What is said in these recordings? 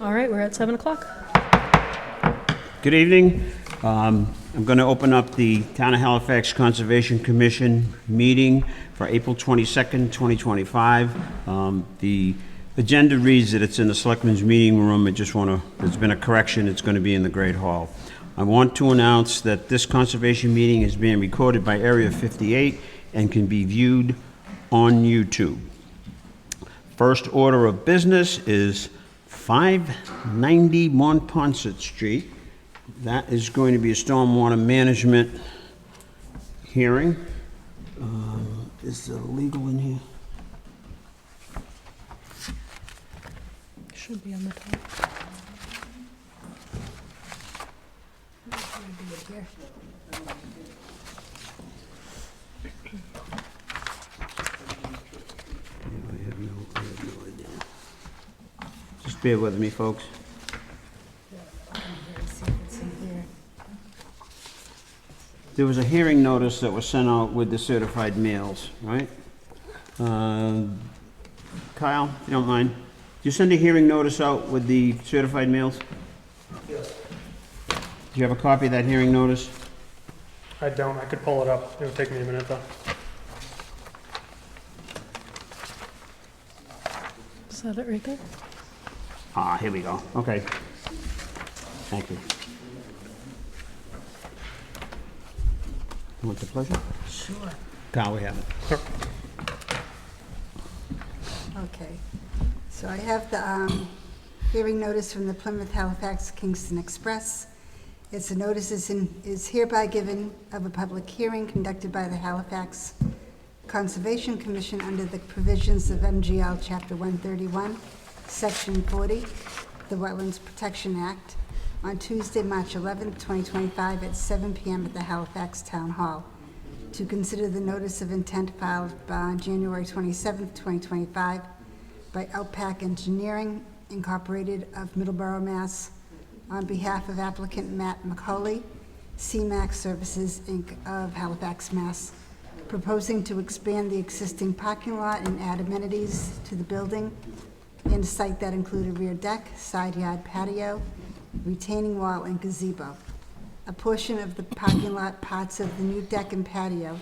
All right, we're at 7 o'clock. Good evening. I'm going to open up the Town of Halifax Conservation Commission meeting for April 22nd, 2025. The agenda reads that it's in the Selectmen's Meeting Room. There's been a correction. It's going to be in the Great Hall. I want to announce that this conservation meeting is being recorded by Area 58 and can be viewed on YouTube. First order of business is 590 Montponset Street. That is going to be a stormwater management hearing. Is the legal in here? Should be on the top. I have no idea. Just bear with me, folks. There was a hearing notice that was sent out with the certified mails, right? Kyle, if you don't mind, did you send a hearing notice out with the certified mails? Yes. Do you have a copy of that hearing notice? I don't. I could pull it up. It would take me a minute, though. Is that it right there? Ah, here we go. Okay. Thank you. You want the pleasure? Sure. Kyle, we have it. Okay. So I have the hearing notice from the Plymouth Halifax Kingston Express. It's a notice is hereby given of a public hearing conducted by the Halifax Conservation Commission under the provisions of MGL Chapter 131, Section 40, the Wetlands Protection Act, on Tuesday, March 11th, 2025 at 7 p.m. at the Halifax Town Hall to consider the notice of intent filed on January 27th, 2025 by Outback Engineering Incorporated of Middleborough, Mass. On behalf of applicant Matt McCauley, CMAX Services, Inc. of Halifax, Mass., proposing to expand the existing parking lot and add amenities to the building in a site that include a rear deck, side yard patio, retaining wall, and gazebo. A portion of the parking lot, parts of the new deck and patio,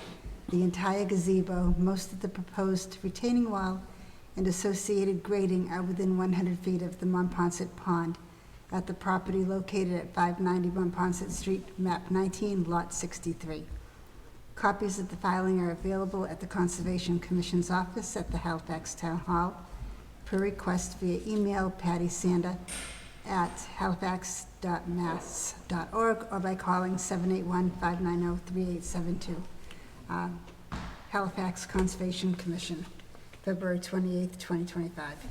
the entire gazebo, most of the proposed retaining wall, and associated grading are within 100 feet of the Montponset Pond at the property located at 590 Montponset Street, map 19, lot 63. Copies of the filing are available at the Conservation Commission's office at the Halifax Town Hall per request via email Patty Sander at halifax.mass.org or by calling 781-590-3872. Halifax Conservation Commission, February 28th, 2025.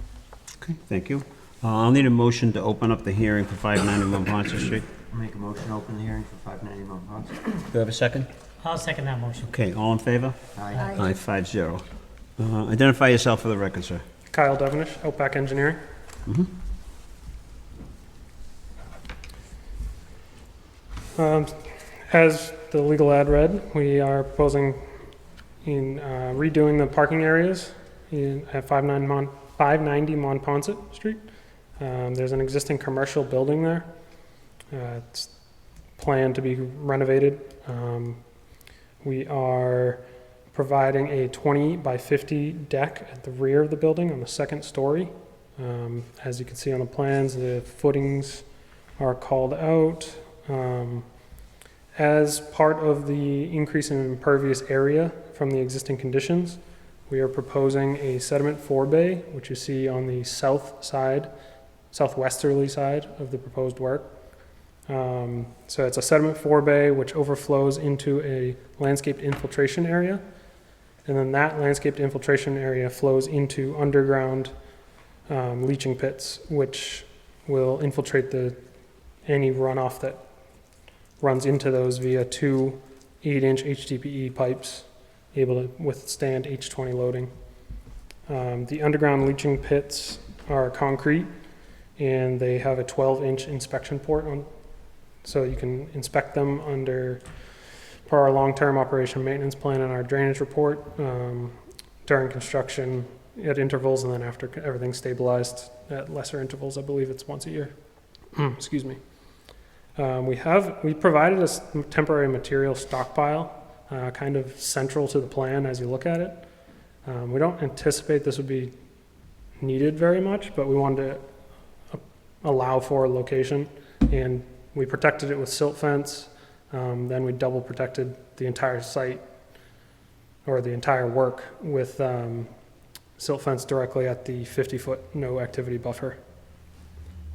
Okay, thank you. I'll need a motion to open up the hearing for 590 Montponset Street. I'll make a motion to open the hearing for 590 Montponset. Do you have a second? I'll second that motion. Okay, all in favor? Aye. Aye, 5-0. Identify yourself for the record, sir. Kyle Devenish, Outback Engineering. As the legal ad read, we are proposing in redoing the parking areas at 590 Montponset Street. There's an existing commercial building there. It's planned to be renovated. We are providing a 20 by 50 deck at the rear of the building on the second story. As you can see on the plans, the footings are called out. As part of the increase in impervious area from the existing conditions, we are proposing a sediment forebay, which you see on the southwesterly side of the proposed work. So it's a sediment forebay which overflows into a landscaped infiltration area, and then that landscaped infiltration area flows into underground leaching pits, which will infiltrate any runoff that runs into those via two 8-inch HDPE pipes able to withstand H20 loading. The underground leaching pits are concrete, and they have a 12-inch inspection port on, so you can inspect them per our long-term operation maintenance plan and our drainage report. During construction, at intervals, and then after everything's stabilized at lesser intervals, I believe it's once a year. Excuse me. We provided a temporary material stockpile, kind of central to the plan as you look at it. We don't anticipate this would be needed very much, but we wanted to allow for location, and we protected it with silt fence. Then we double protected the entire site, or the entire work, with silt fence directly at the 50-foot no activity buffer.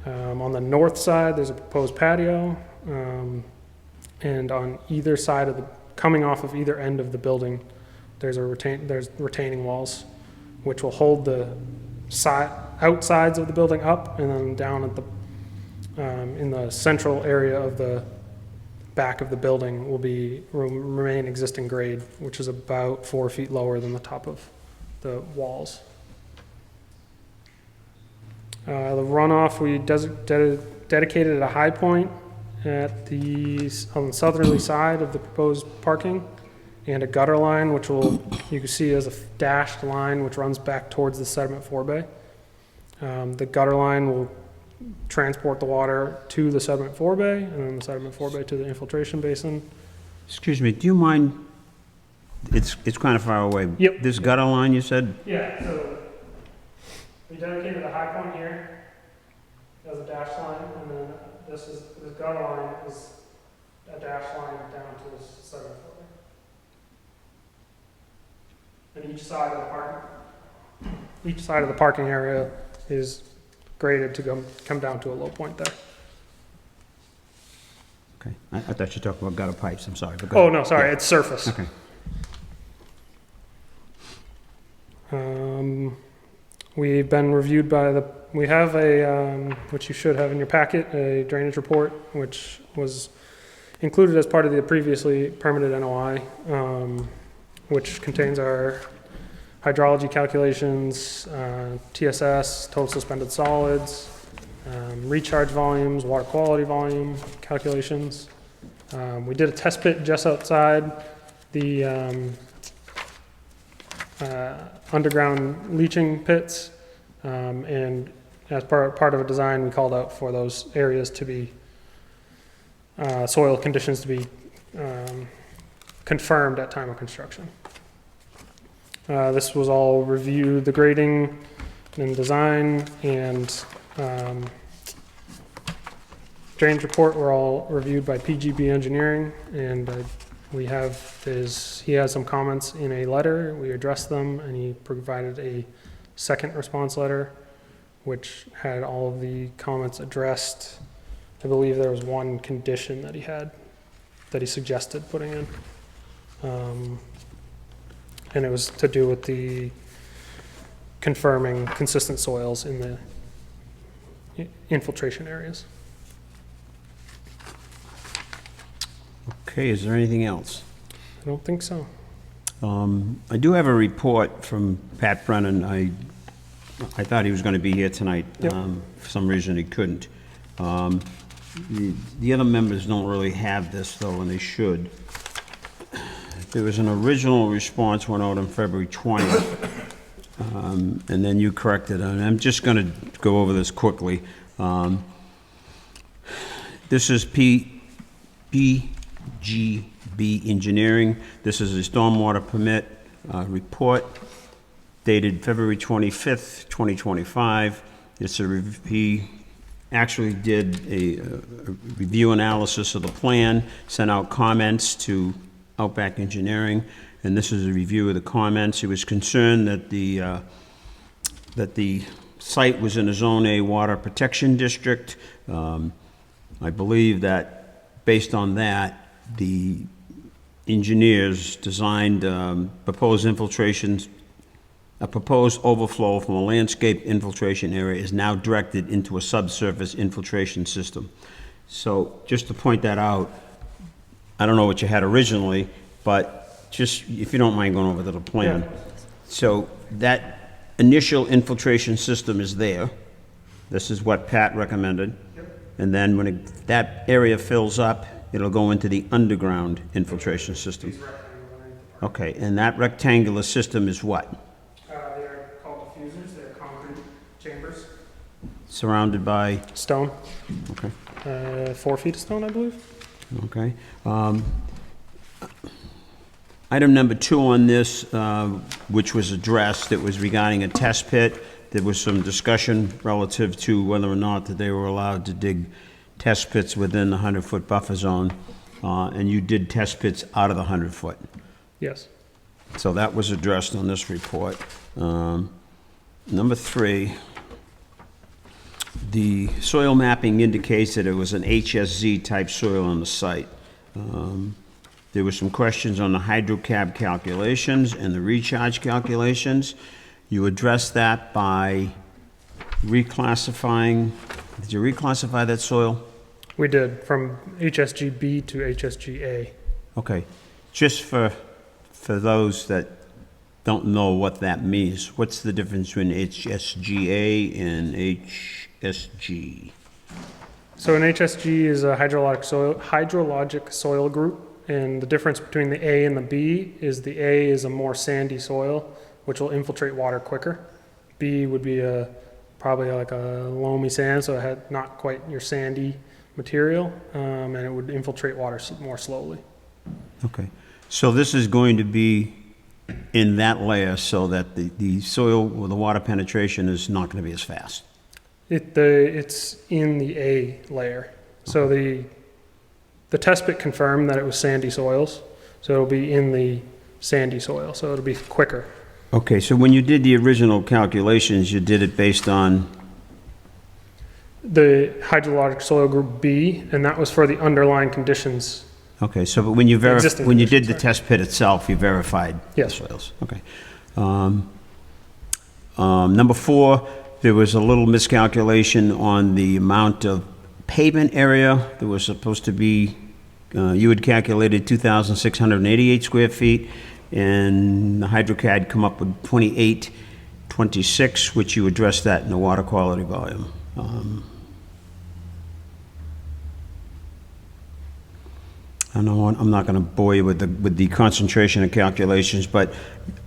On the north side, there's a proposed patio, and on either side of coming off of either end of the building, there's retaining walls, which will hold the outsides of the building up, and then down at in the central area of the back of the building will remain existing grade, which is about 4 feet lower than the top of the walls. The runoff, we dedicated a high point on the southerly side of the proposed parking, and a gutter line, which you can see as a dashed line, which runs back towards the sediment forebay. The gutter line will transport the water to the sediment forebay, and then the sediment forebay to the infiltration basin. Excuse me, do you mind, it's kind of far away. Yep. This gutter line, you said? Yeah, so we dedicated a high point here as a dash line, and then this gutter line is a dash line down to the sediment forebay. And each side of the parking area is graded to come down to a low point there. Okay, I thought you were talking about gutter pipes, I'm sorry. Oh, no, sorry, it's surface. Okay. We've been reviewed by we have which you should have in your packet, a drainage report, which was included as part of the previously permitted NOI, which contains our hydrology calculations, TSS, total suspended solids, recharge volumes, water quality volume calculations. We did a test pit just outside the underground leaching pits, and as part of a design, we called out for those areas to be soil conditions to be confirmed at time of construction. This was all reviewed, the grading and design and drainage report were all reviewed by PGB Engineering, and he has some comments in a letter. We addressed them, and he provided a second response letter, which had all of the comments addressed. I believe there was one condition that he suggested putting in. And it was to do with the confirming consistent soils in the infiltration areas. Okay, is there anything else? I don't think so. I do have a report from Pat Brennan. I thought he was going to be here tonight. Yep. For some reason, he couldn't. The other members don't really have this, though, and they should. There was an original response went out on February 20th, and then you corrected it. And I'm just going to go over this quickly. This is PGB Engineering. This is a stormwater permit report dated February 25th, 2025. He actually did a review analysis of the plan, sent out comments to Outback Engineering, and this is a review of the comments. He was concerned that the site was in a Zone A water protection district. I believe that based on that, the engineers designed proposed infiltrations. A proposed overflow from a landscape infiltration area is now directed into a subsurface infiltration system. So just to point that out, I don't know what you had originally, but just, if you don't mind going over to the plan. Yeah. So that initial infiltration system is there. This is what Pat recommended. Yep. And then when that area fills up, it'll go into the underground infiltration system. Okay, and that rectangular system is what? They are called surrounded by, Stone, okay, 4 feet of stone, I believe. okay. Item number 2 on this, which was addressed, it was regarding a test pit. There was some discussion relative to whether or not that they were allowed to dig test pits within the 100-foot buffer zone, and you did test pits out of the 100-foot. Yes. So that was addressed on this report. Number 3, the soil mapping indicates that it was an HSZ-type soil on the site. There were some questions on the hydrocab calculations and the recharge calculations. You addressed that by reclassifying, did you reclassify that soil? We did, from HSGB to HSGA. Okay, just for those that don't know what that means, what's the difference between HSGA and HSG? So an HSG is a hydrologic soil group, and the difference between the A and the B is the A is a more sandy soil, which will infiltrate water quicker. B would be probably like a loamy sand, so it had not quite your sandy material, and it would infiltrate water more slowly. Okay, so this is going to be in that layer so that the soil or the water penetration is not going to be as fast. It's in the A layer. So the test pit confirmed that it was sandy soils, so it'll be in the sandy soil, so it'll be quicker. Okay, so when you did the original calculations, you did it based on, The hydrologic soil group B, and that was for the underlying conditions. okay, so but when you Existing when you did conditions, the test pit itself, you verified the Yes. soils? Okay. Number 4, there was a little miscalculation on the amount of pavement area. There was supposed to be, you had calculated 2,688 square feet, and the HydroCAD come up with 2826, which you addressed that in the water quality volume. I know I'm not going to bore you with the concentration and calculations, but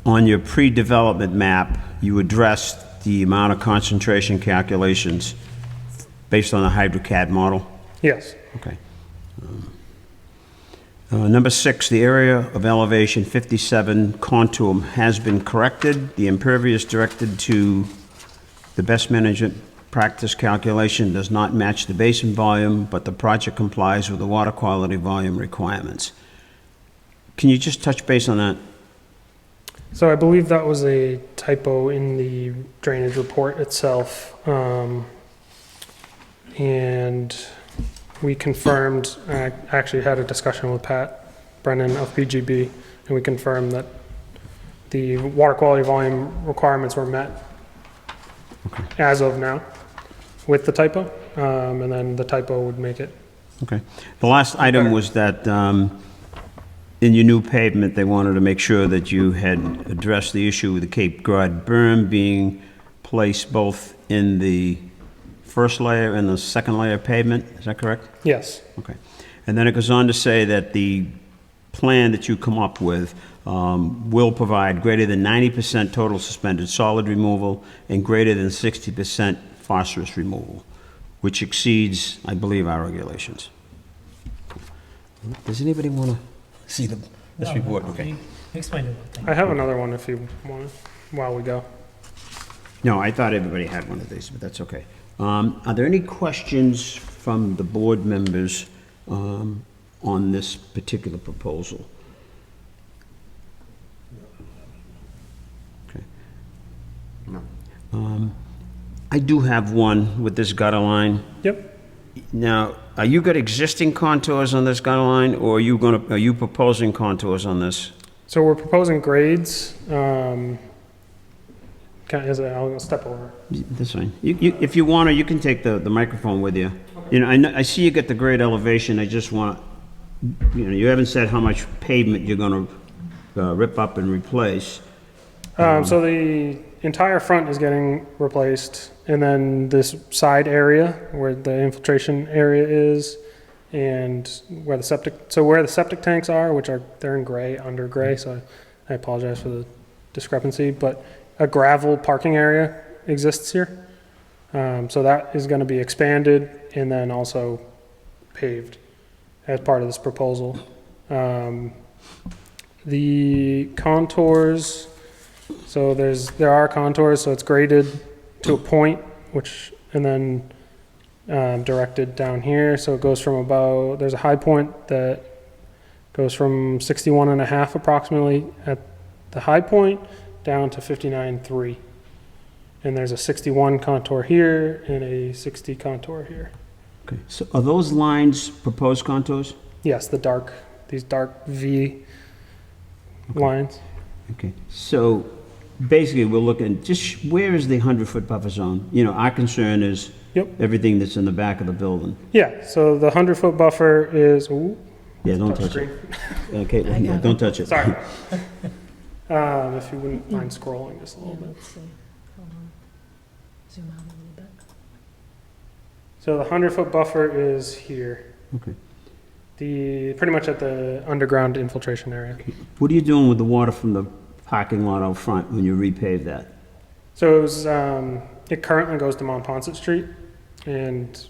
on your pre-development map, you addressed the amount of concentration calculations based on the HydroCAD model? Yes. Okay. Number 6, the area of elevation 57 contour has been corrected. The impervious directed to the best management practice calculation does not match the basin volume, but the project complies with the water quality volume requirements. Can you just touch base on that? So I believe that was a typo in the drainage report itself. And we confirmed, I actually had a discussion with Pat Brennan of BGB, and we confirmed that the water quality volume requirements were met as of now with the typo, and then the typo would make it. Okay. The last item was that in your new pavement, they wanted to make sure that you had addressed the issue with the Cape Cod berm being placed both in the first layer and the second layer of pavement. Is that correct? Yes. Okay. And then it goes on to say that the plan that you come up with will provide greater than 90% total suspended solid removal and greater than 60% phosphorus removal, which exceeds, I believe, our regulations. Does anybody want to see this report? Okay. Explain it. Thank I have another one if you want, while we go. No, I thought everybody had one of these, but that's okay. Are there any questions from the board members on this particular proposal? Okay. No. I do have one with this gutter line. Yep. Now, are you got existing contours on this gutter line, or are you proposing contours on this? So we're proposing grades. I'll step over. That's fine. If you want to, you can take the microphone with you. You know, I see you get the grade elevation. I just want, you haven't said how much pavement you're going to rip up and replace. So the entire front is getting replaced, and then this side area where the infiltration area is, and where the septic tanks are, they're in gray, under gray, so I apologize for the discrepancy, but a gravel parking area exists here. So that is going to be expanded and then also paved as part of this proposal. The contours, so there are contours, so it's graded to a point, and then directed down here. So it goes from there's a high point that goes from 61.5 approximately at the high point down to 59.3. And there's a 61 contour here and a 60 contour here. Okay, so are those lines proposed contours? Yes, these dark V lines. Okay, so basically, we're looking, just where is the 100-foot buffer zone? You know, our concern is Yep. everything that's in the back of the building. Yeah, so the 100-foot buffer is, ooh, Yeah, don't touch screen. it. Okay, yeah, don't touch it. Sorry. If you wouldn't mind scrolling just a little bit. Let's see. Hold on. Zoom out a little bit. So the 100-foot buffer is here. Okay. Pretty much at the underground infiltration area. What are you doing with the water from the parking lot out front when you repave that? So it currently goes to Montponset Street, and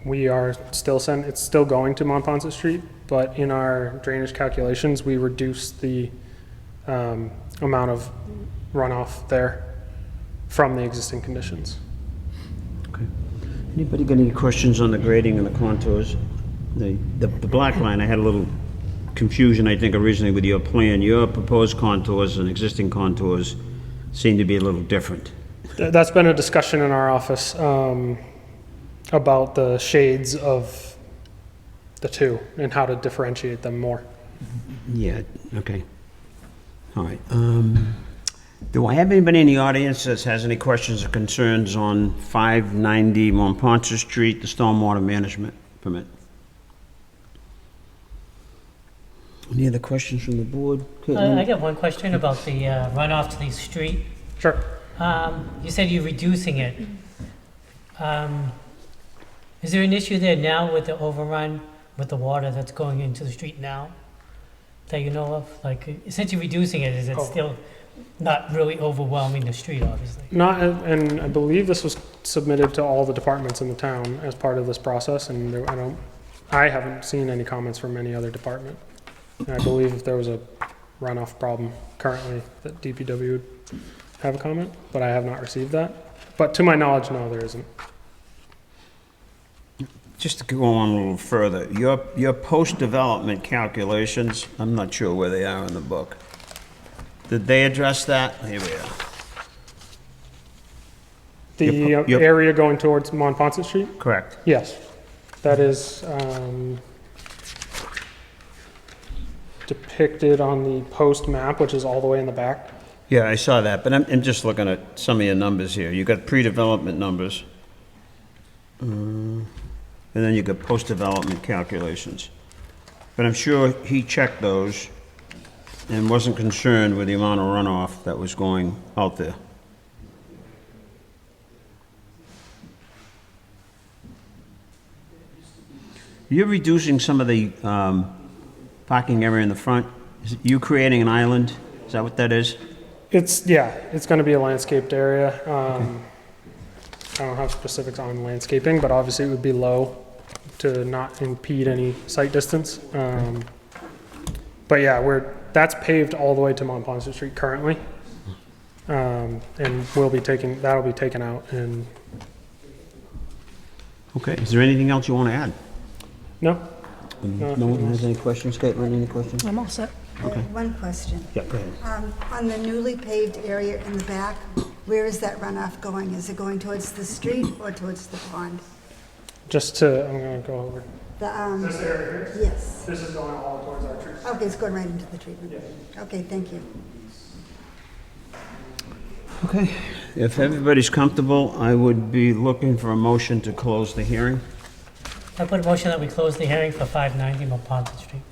it's still going to Montponset Street, but in our drainage calculations, we reduced the amount of runoff there from the existing conditions. Okay. Anybody got any questions on the grading and the contours? The black line, I had a little confusion, I think, originally with your plan. Your proposed contours and existing contours seem to be a little different. That's been a discussion in our office about the shades of the two and how to differentiate them more. Yeah, okay. All right. Do I have anybody in the audience that has any questions or concerns on 590 Montponset Street, the stormwater management permit? Any other questions from the board? I got one question about the runoff to the street. Sure. You said you're reducing it. Is there an issue there now with the overrun, with the water that's going into the street now, that you know of? Like, since you're reducing it, is it still not really overwhelming the street, obviously? And I believe this was submitted to all the departments in the town as part of this process, and I haven't seen any comments from any other department. And I believe if there was a runoff problem currently, that DPW would have a comment, but I have not received that. But to my knowledge, no, there isn't. Just to go on a little further, your post-development calculations, I'm not sure where they are in the book. Did they address that? Here we are. The area going towards Montponset Street? Correct. Yes. That is depicted on the post map, which is all the way in the back. Yeah, I saw that, but I'm just looking at some of your numbers here. You got pre-development numbers. And then you got post-development calculations. But I'm sure he checked those and wasn't concerned with the amount of runoff that was going out there. You're reducing some of the parking area in the front. Is you creating an island? Is that what that is? It's going to be a landscaped area. I don't have specifics on landscaping, but obviously it would be low to not impede any sight distance. But yeah, that's paved all the way to Montponset Street currently. And that'll be taken out. And Okay, is there anything else you want to add? no, No one has any questions? Caitlin, any questions? I'm all set. Okay. One question. Yeah, go ahead. On the newly paved area in the back, where is that runoff going? Is it going towards the street or towards the pond? I'm going to go over. This area here? Yes. This is going all towards our trees. Okay, it's going right into the treatment. Okay, thank you. Okay, if everybody's comfortable, I would be looking for a motion to close the hearing. I put a motion that we close the hearing for 590 Montponset Street.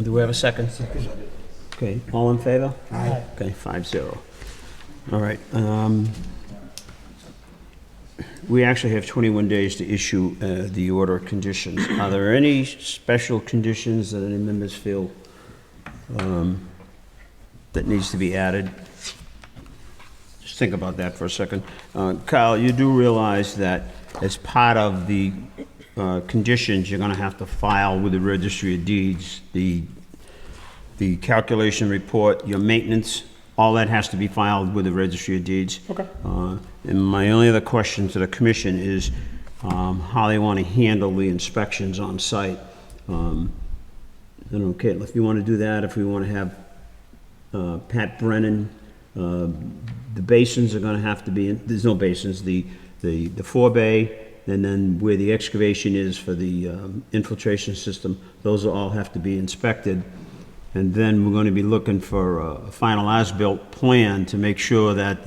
Do we have a second? Okay, all in favor? Aye. Okay, 5-0. All right. We actually have 21 days to issue the order of conditions. Are there any special conditions that any members feel that needs to be added? just think about that for a second. Kyle, you do realize that as part of the conditions, you're gonna have to file with the Registry of Deeds, the calculation report, your maintenance, all that has to be filed with the Registry of Deeds. Okay. And my only other question to the commission is how they want to handle the inspections on site. I don't know, Caitlin, if you want to do that, if we want to have Pat Brennan, the basins are going to have to be, there's no basins, the forebay, and then where the excavation is for the infiltration system, those all have to be inspected. And then we're going to be looking for a final as-built plan to make sure that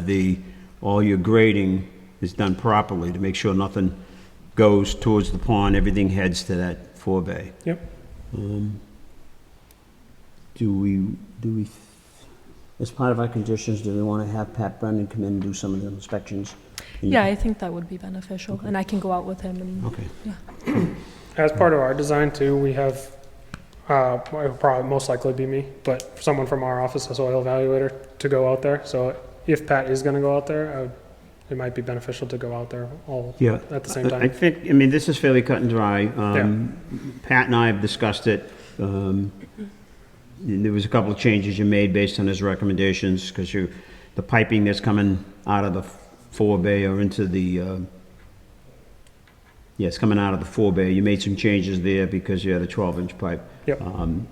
all your grading is done properly, to make sure nothing goes towards the pond, everything heads to that forebay. Yep. Do we, as part of our conditions, do we want to have Pat Brennan come in and do some of the inspections? Yeah, I think that would be beneficial, and I can go out with him and, Okay. yeah. As part of our design too, we have, it would probably most likely be me, but someone from our office, a soil evaluator, to go out there. So if Pat is gonna go out there, it might be beneficial to go out there all Yeah. at the same I time. think, I mean, this is fairly cut and dry. Pat and I have discussed it. There was a couple of changes you made based on his recommendations, because the piping that's coming out of the forebay or into the, it's coming out of the forebay. You made some changes there because you had a 12-inch pipe. Yep.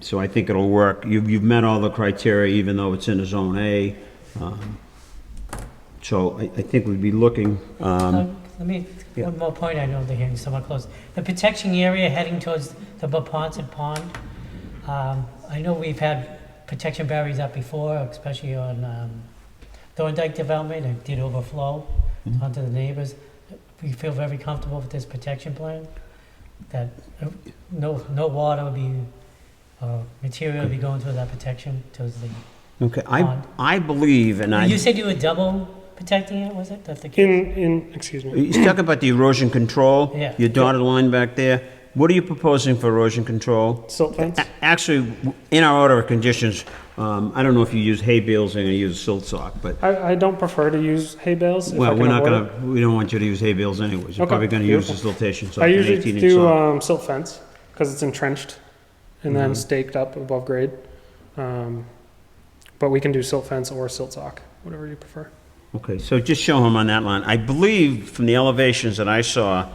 So I think it'll work. You've met all the criteria, even though it's in a Zone A. So I think we'd be looking, Let me, yeah. one more point, I know the hearing's somewhat close. The protection area heading towards the Paponset Pond, I know we've had protection barriers up before, especially on Thorndike development, it did overflow onto the neighbors. We feel very comfortable with this protection plan, that no water will be, material will be going through that protection towards the okay, pond. I believe, and You said you were double protecting it, was it? That's the case? Excuse me. He's talking about the erosion control. Yeah. Your dotted line back there. What are you proposing for erosion control? Silt fence? Actually, in our order of conditions, I don't know if you use hay bales or you use silt sock, but, I don't prefer to use hay bales if I well, can we're not avoid it. gonna, we don't want you to use hay bales anyways. You're Okay, probably gonna use the beautiful. siltation, so I an usually 18-inch do sock. silt fence, because it's entrenched and then Mhm. staked up above grade. But we can do silt fence or silt sock, whatever you prefer. Okay, so just show him on that line. I believe from the elevations that I saw,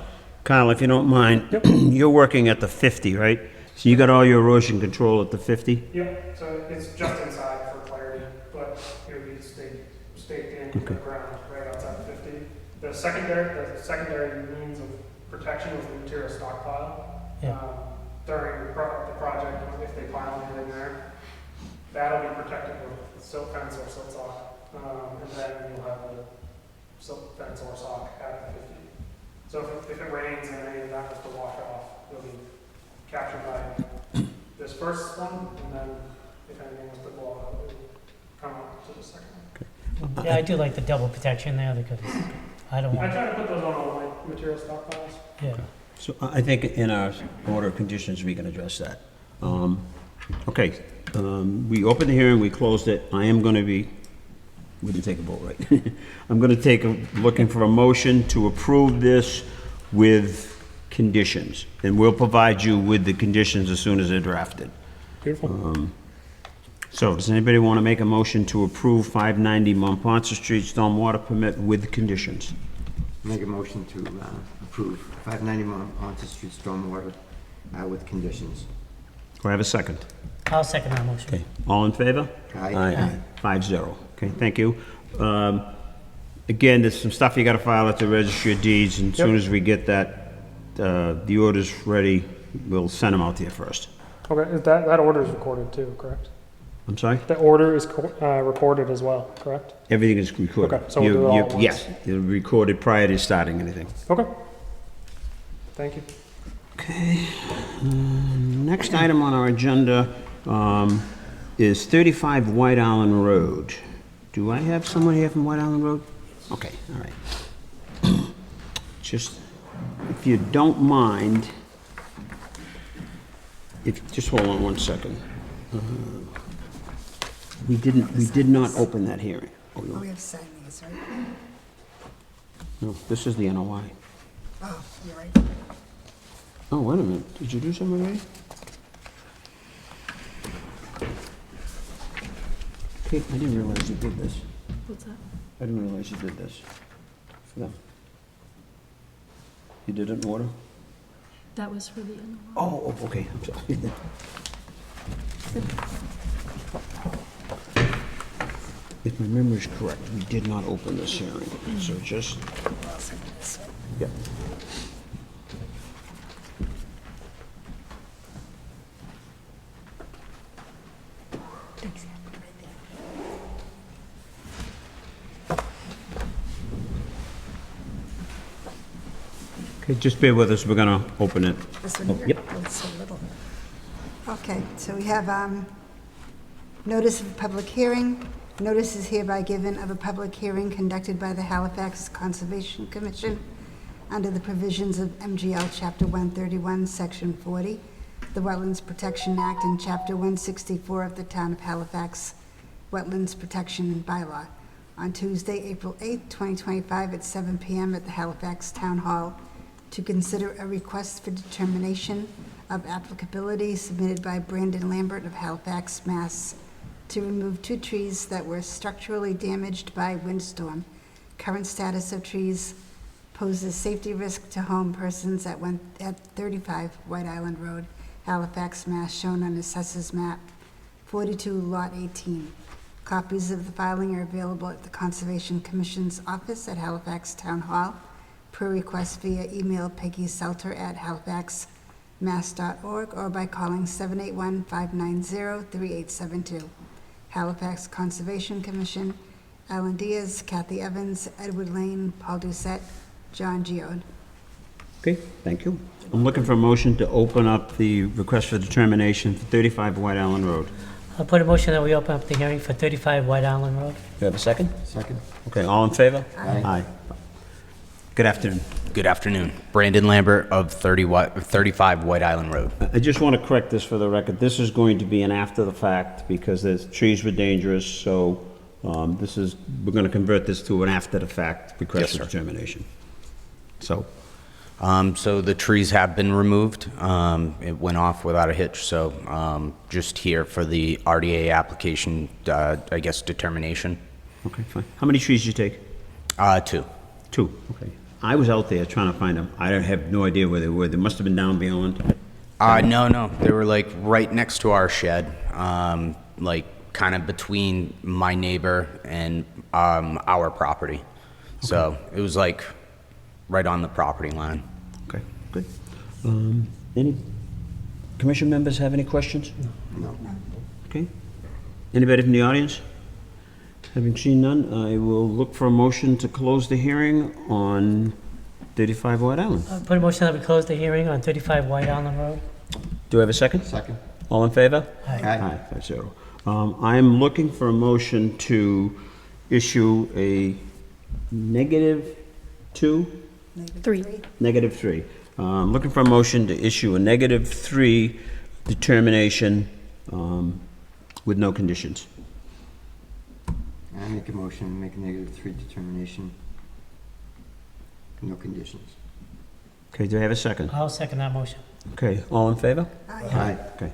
Kyle, if you don't mind, Yep. you're working at the 50, right? So you got all your erosion control at the 50? Yep, so it's just inside for clarity, but it would be staked in Okay. the ground right outside 50. The secondary means of protection was the material stockpile. Yeah. During the project, if they pile anything there, that'll be protected with silt fence or silt sock. And then you'll have the silt fence or sock at the 50. So if it rains and any of that has to wash off, it'll be captured by this first one, and then if anything was to blow out, it would come up to the second one. Yeah, I do like the double protection there, because I don't I want, try to put those on all my material stockpiles. yeah. So I think in our order of conditions, we can address that. Okay, we opened the hearing, we closed it. I am going to be, we didn't take a vote, right? I'm going to looking for a motion to approve this with conditions. And we'll provide you with the conditions as soon as they're drafted. Beautiful. So does anybody want to make a motion to approve 590 Montponton Street stormwater permit with conditions? Make a motion to approve 590 Monte Street stormwater with conditions. Do I have a second? I'll second that motion. Okay, all in favor? Aye. 5-0. Okay, thank you. Again, there's some stuff you gotta file at the Registry of Deeds, and as soon as we get that, the orders ready, we'll send them out to you first. Okay, that order is recorded too, correct? I'm sorry? The order is recorded as well, correct? Everything is recorded. Okay, so we'll do it all at once. Yes, you're recorded prior to starting anything. Okay. Thank you. Okay. Next item on our agenda is 35 White Island Road. Do I have someone here from White Island Road? Okay, all right. Just, if you don't mind, just hold on one second. We did not open that hearing. Oh, Oh, no. we have to sign this, right? No, this is the NOI. Oh, you're right. Oh, wait a minute, did you do something already? Kate, I didn't realize you did this. What's that? I didn't realize you did this for them. You did it in order? That was for the NOI. Oh, okay, I'm sorry. If my memory is correct, we did not open this hearing, so just, yeah. Okay, just bear with us, we're gonna open it. This Oh, one here? yep. Oh, it's so little. Okay, so we have notice of a public hearing. Notice is hereby given of a public hearing conducted by the Halifax Conservation Commission under the provisions of MGL Chapter 131, Section 40, the Wetlands Protection Act, and Chapter 164 of the Town of Halifax Wetlands Protection Bylaw on Tuesday, April 8, 2025, at 7 p.m. at the Halifax Town Hall to consider a request for determination of applicability submitted by Brandon Lambert of Halifax, Mass., to remove 2 trees that were structurally damaged by windstorm. Current status of trees poses safety risk to home persons at 35 White Island Road, Halifax, Mass., shown on Assessors Map 42, Lot 18. Copies of the filing are available at the Conservation Commission's office at Halifax Town Hall, per request via email peggyselter@halifaxmass.org or by calling 781-590-3872. Halifax Conservation Commission, Alan Diaz, Kathy Evans, Edward Lane, Paul Doucette, John Geode. Okay, thank you. I'm looking for a motion to open up the request for determination for 35 White Island Road. I'll put a motion that we open up the hearing for 35 White Island Road. Do you have a second? Second. Okay, all in favor? Aye. Aye. Good afternoon. Good afternoon. Brandon Lambert of 35 White Island Road. I just want to correct this for the record. This is going to be an after the fact because the trees were dangerous, so we're going to convert this to an after the fact request Yes, for sir. determination. So, So the trees have been removed. It went off without a hitch, so just here for the RDA application, I guess, determination. okay, fine. How many trees did you take? 2. 2, okay. I was out there trying to find them. I have no idea where they were. They must have been down beyond. No. They were like right next to our shed, like kind of between my neighbor and our property. So it was like right on the property line. Okay, good. Any commission members have any questions? No. Okay. Anybody from the audience? Having seen none, I will look for a motion to close the hearing on 35 White Island. I'll put a motion that we close the hearing on 35 White Island Road. Do I have a second? Second. All in favor? Aye. 5-0. I'm looking for a motion to issue a -2, Three. -3. I'm looking for a motion to issue a -3 determination with no conditions. I make a motion to make a -3 determination. No conditions. Okay, do I have a second? I'll second that motion. Okay, all in favor? Aye. Okay.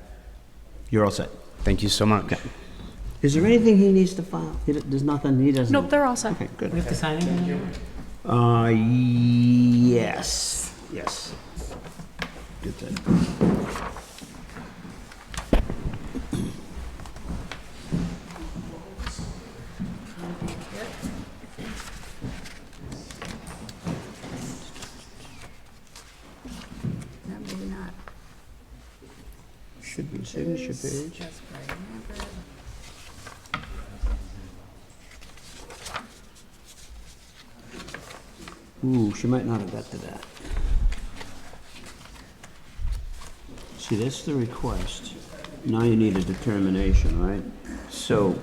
You're all set. Thank you so much. Is there anything he needs to file? There's nothing, he doesn't? Nope, they're all set. Okay, good. We have to sign it? Yes. Yes. Good then. No, maybe not. Should be signature page. That's what I remember. Ooh, she might not have got to that. See, that's the request. Now you need a determination, right? So,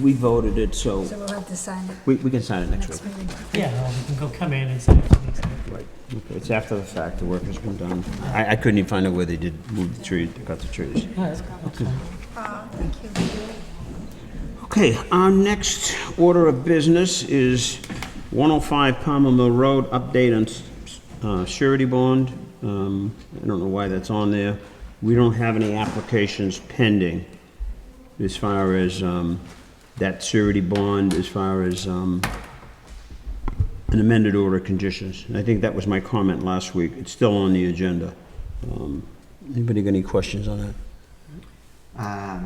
we voted it, so So we'll have to sign it we can sign it next week. next meeting. Yeah, well, we can go come in and sign it next time. Right. Okay, it's after the fact, the work has been done. I couldn't even find out where they did move the tree, cut the trees. Yeah, that's fine. Thank you. Okay, our next order of business is 105 Palmer Mill Road, update on surety bond. I don't know why that's on there. We don't have any applications pending as far as that surety bond, as far as an amended order of conditions. And I think that was my comment last week. It's still on the agenda. Anybody got any questions on that?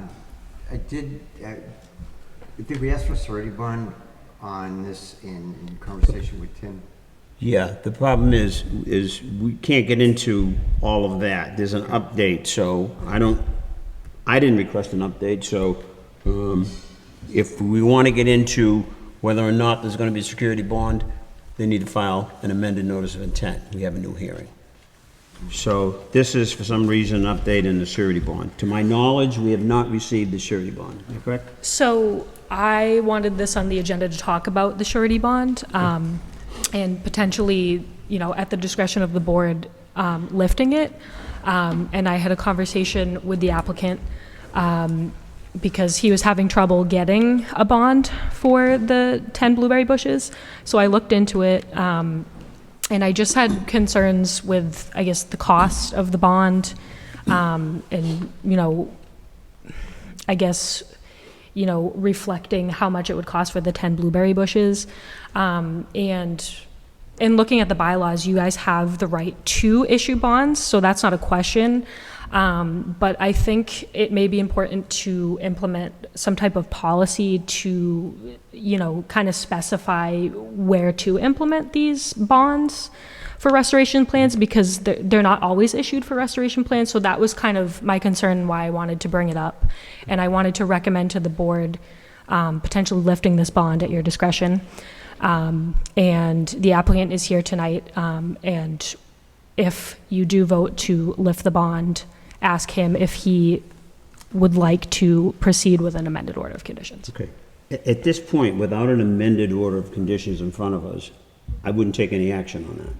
Did we ask for surety bond on this in conversation with Tim? Yeah, the problem is we can't get into all of that. There's an update, so I didn't request an update, so if we want to get into whether or not there's going to be a security bond, they need to file an amended notice of intent. We have a new hearing. So this is, for some reason, an update in the surety bond. To my knowledge, we have not received the surety bond. Am I correct? So I wanted this on the agenda to talk about the surety bond, and potentially, at the discretion of the board, lifting it. And I had a conversation with the applicant, because he was having trouble getting a bond for the 10 blueberry bushes. So I looked into it, and I just had concerns with, I guess, the cost of the bond, and, I guess, reflecting how much it would cost for the 10 blueberry bushes. And in looking at the bylaws, you guys have the right to issue bonds, so that's not a question. But I think it may be important to implement some type of policy to, kind of specify where to implement these bonds for restoration plans, because they're not always issued for restoration plans. So that was kind of my concern, why I wanted to bring it up. And I wanted to recommend to the board potentially lifting this bond at your discretion. And the applicant is here tonight, and if you do vote to lift the bond, ask him if he would like to proceed with an amended order of conditions. Okay. At this point, without an amended order of conditions in front of us, I wouldn't take any action on that.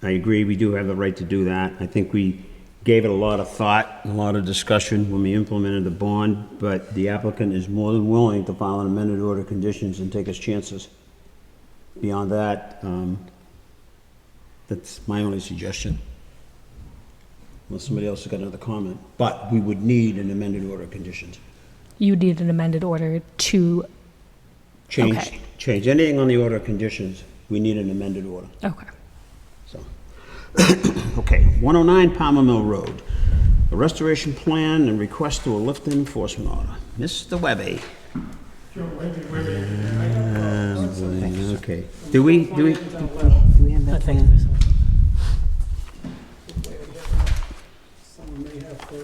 I agree, we do have the right to do that. I think we gave it a lot of thought, a lot of discussion when we implemented the bond, but the applicant is more than willing to file an amended order of conditions and take his chances. Beyond that, that's my only suggestion. Unless somebody else has got another comment. But we would need an amended order of conditions. You need an amended order to... Okay. Change anything on the order of conditions, we need an amended order. Okay. So, okay, 109 Palmer Mill Road. A restoration plan and request to a lift and enforcement order. Mr. Webby. Okay. Do we have I that think plan? so. Someone may have to,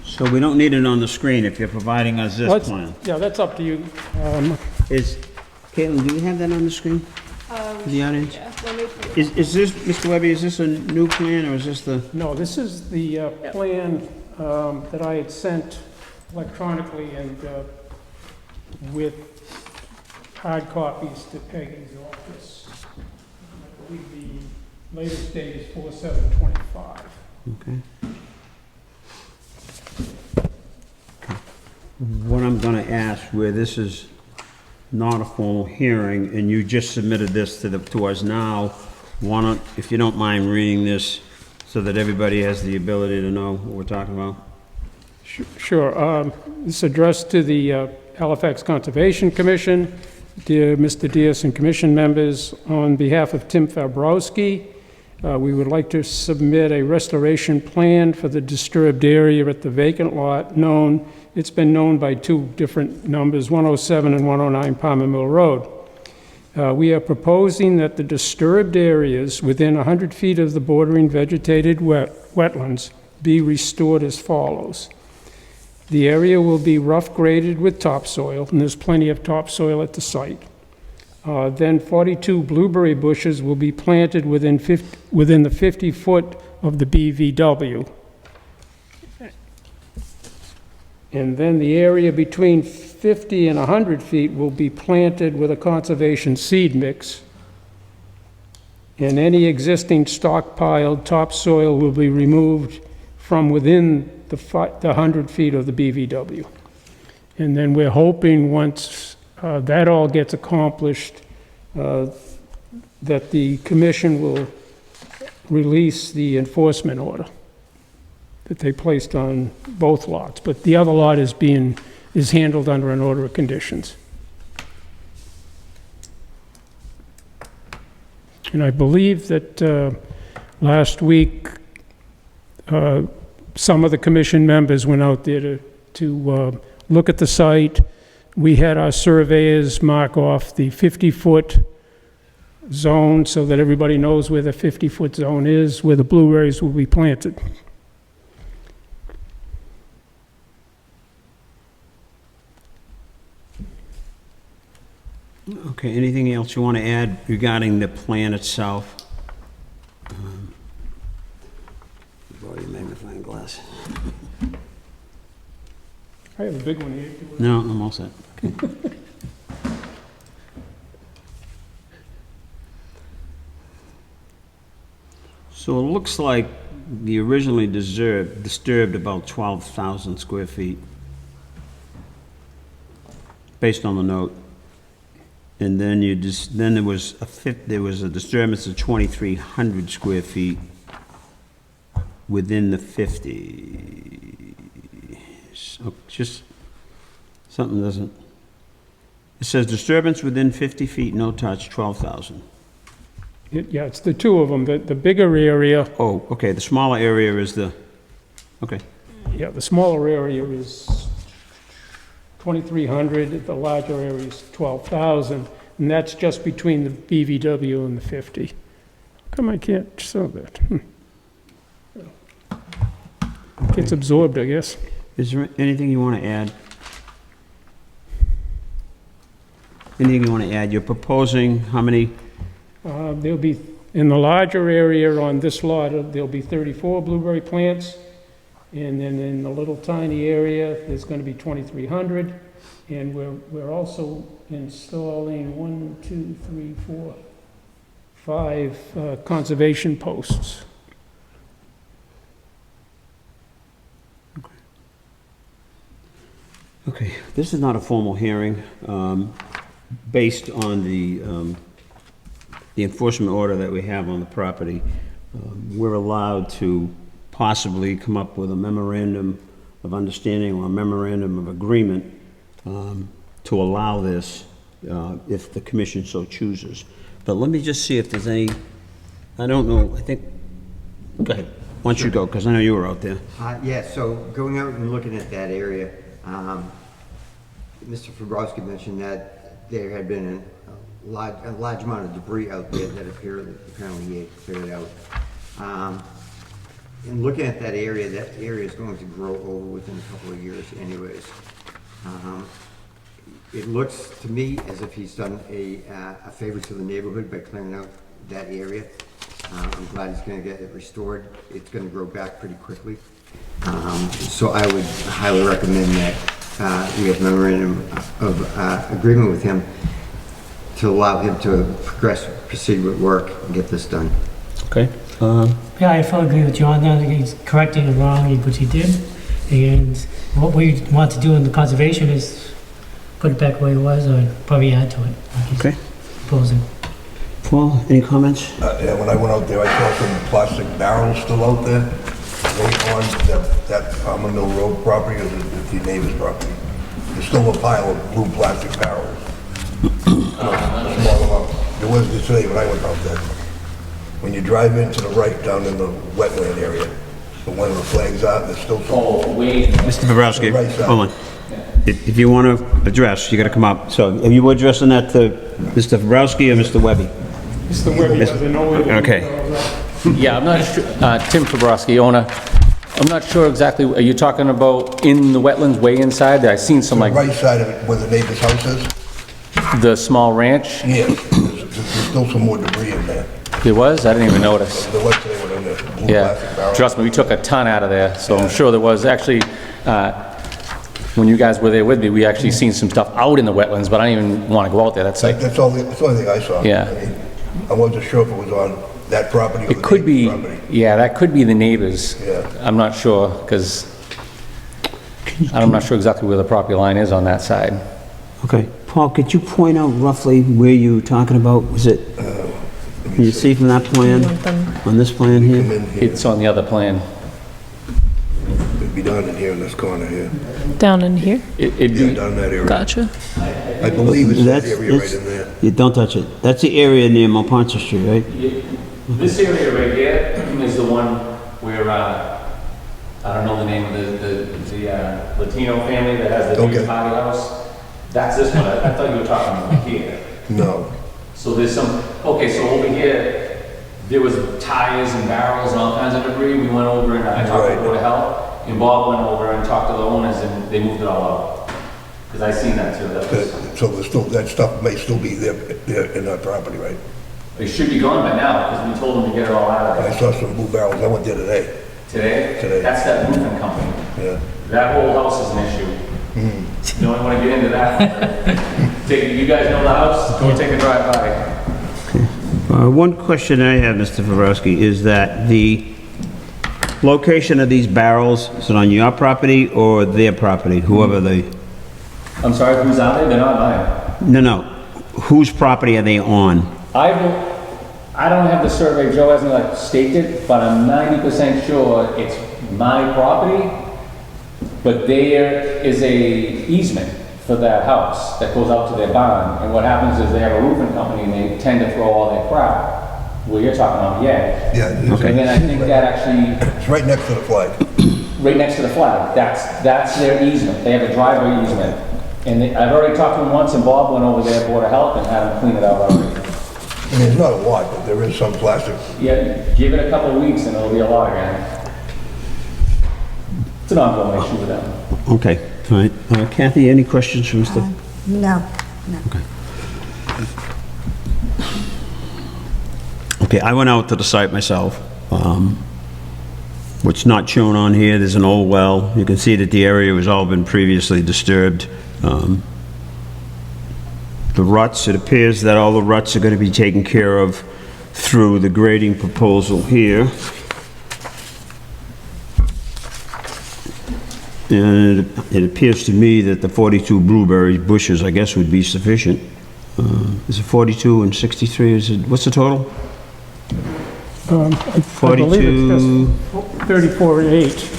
So we don't need it on the screen if you're providing us this plan. yeah, that's up to you. Caitlin, do you have that on the screen for the audience? Is this, Mr. Webby, is this a new plan or is this the? No, this is the plan that I had sent electronically and with hard copies to Peggy's office. I believe the latest date is 4/7/25. Okay. What I'm gonna ask, where this is not a formal hearing, and you just submitted this to us now, why don't, if you don't mind reading this, so that everybody has the ability to know what we're talking about? Sure. This is addressed to the Halifax Conservation Commission. Dear Mr. Diaz and commission members, on behalf of Tim Fabrowski, we would like to submit a restoration plan for the disturbed area at the vacant lot it's been known by two different numbers, 107 and 109 Palmer Mill Road. We are proposing that the disturbed areas within 100 feet of the bordering vegetated wetlands be restored as follows. The area will be rough graded with topsoil, and there's plenty of topsoil at the site. Then 42 blueberry bushes will be planted within the 50 foot of the BVW. And then the area between 50 and 100 feet will be planted with a conservation seed mix. and any existing stockpiled topsoil will be removed from within the 100 feet of the BVW. And then we're hoping, once that all gets accomplished, that the commission will release the enforcement order that they placed on both lots. But the other lot is handled under an order of conditions. And I believe that last week, some of the commission members went out there to look at the site. We had our surveyors mark off the 50-foot zone so that everybody knows where the 50-foot zone is, where the blueberries will be planted. Okay, anything else you want to add regarding the plan itself? Borrow your magnifying glass. I have a big one here. No, I'm all set. Okay. So it looks like the originally disturbed about 12,000 square feet, based on the note. And then there was a disturbance of 2,300 square feet within the 50. So just something doesn't. It says disturbance within 50 feet, no touch, 12,000. Yeah, it's the two of them. The bigger area, Oh, okay. The smaller area is the. Okay. yeah, the smaller area is 2,300, the larger area is 12,000, and that's just between the BVW and the 50. How come I can't show that? Gets absorbed, I guess. Is there anything you want to add? Anything you want to add? You're proposing how many? There'll be, in the larger area on this lot, there'll be 34 blueberry plants, and then in the little tiny area, there's going to be 2,300, and we're also installing 5 conservation posts. Okay, this is not a formal hearing. Based on the enforcement order that we have on the property, we're allowed to possibly come up with a memorandum of understanding or a memorandum of agreement to allow this if the commission so chooses. But let me just see if there's any, I don't know, I think, go ahead. Why don't you go, because I know you were out there. Yeah, so going out and looking at that area, Mr. Fabrowski mentioned that there had been a large amount of debris out there that apparently he had cleared out. In looking at that area is going to grow over within a couple of years anyways. It looks to me as if he's done a favor to the neighborhood by clearing out that area. I'm glad he's going to get it restored. It's going to grow back pretty quickly. So I would highly recommend that we have a memorandum of agreement with him to allow him to proceed with work and get this done. Okay. Yeah, I fully agree with John there. He's correcting the wrong, which he did. And what we want to do in the conservation is put it back where it was, or probably add to it, like he's Okay. proposing. Paul, any comments? Yeah, when I went out there, I saw some plastic barrels still out there, right on that Palmer Mill Road property, or the neighbor's property. There's still a pile of blue plastic barrels. Small amount. There was this today when I went out there. When you drive into the right down in the wetland area, the one of the flags out, there's still some. Mr. Fabrowski, Right side. hold on. If you want to address, you got to come up. So are you addressing that to Mr. Fabrowski or Mr. Webby? Mr. Webby doesn't know where the Okay. Yeah, I'm not sure, Tim Fabrowski, owner. I'm not sure exactly, are you talking about in the wetlands way inside? I've seen some The like right side of it, where the neighbor's house is, the small ranch. yes, there's still some more debris in there. There was? I didn't even notice. There was today when in there, blue Yeah, plastic barrels. trust me, we took a ton out of there, so I'm sure there was. Actually, when you guys were there with me, we actually seen some stuff out in the wetlands, but I didn't even want to go out there. That's like, That's the only thing I saw. Yeah. I mean, I wasn't sure if it was on that property or It the could be, neighbor's property. yeah, that could be the neighbors. Yeah. I'm not sure, because I'm not sure exactly where the property line is on that side. Okay. Paul, could you point out roughly where you were talking about? Was it, can you see from that plan, on this plan Come here? in here, It's on the other plan. it'd be down in here in this corner here. Down in here? It'd Yeah, be, down that area. Gotcha. I believe it's that That's- area right it's- in there. You don't touch it. That's the area near Montponton Street, right? this area right here is the one where, I don't know the name of the Latino family that has the big Okay. party house. That's this one. I thought you were talking about here. No. So there's some, okay, so over here, there was tires and barrels and all kinds of debris. We went over and I talked to Right. Board of Health, and Bob went over and talked to the owners, and they moved it all out. Because I seen that too. That was, So there's still, that stuff may still be there in that property, right? it should be gone by now, because we told them to get it all out of I there. saw some blue barrels, I went there today, Today? Today. That's that roofing company. yeah. That whole house is an issue. Don't want to get into that. You guys know the house? Go take a drive by. One question I have, Mr. Fabrowski, is that the location of these barrels, is it on your property or their property, whoever they, I'm sorry, who's out there? They're not mine. no, whose property are they on? I don't have the survey, Joe hasn't like staked it, but I'm 90% sure it's my property. But there is a easement for that house that goes out to their barn. And what happens is they have a roofing company and they tend to throw all their crap where you're talking on the edge. Yeah, And then I think that actually, it's right next to the flag. right next to the flag, that's their easement. They have a driveway easement. And I've already talked to them once and Bob went over there, Board of Health, and had them clean it out already. I mean, it's not a lot, but there is some plastic. Yeah, give it a couple of weeks and it'll be a lot again. It's an ongoing issue with them. Okay, all right. Kathy, any questions for Mr.? No, no. Okay, I went out to the site myself. What's not shown on here, there's an old well. You can see that the area has all been previously disturbed. The ruts, it appears that all the ruts are going to be taken care of through the grading proposal here. And it appears to me that the 42 blueberry bushes, I guess, would be sufficient. Is it 42 and 63? Is it, what's the total? I believe it's 34.8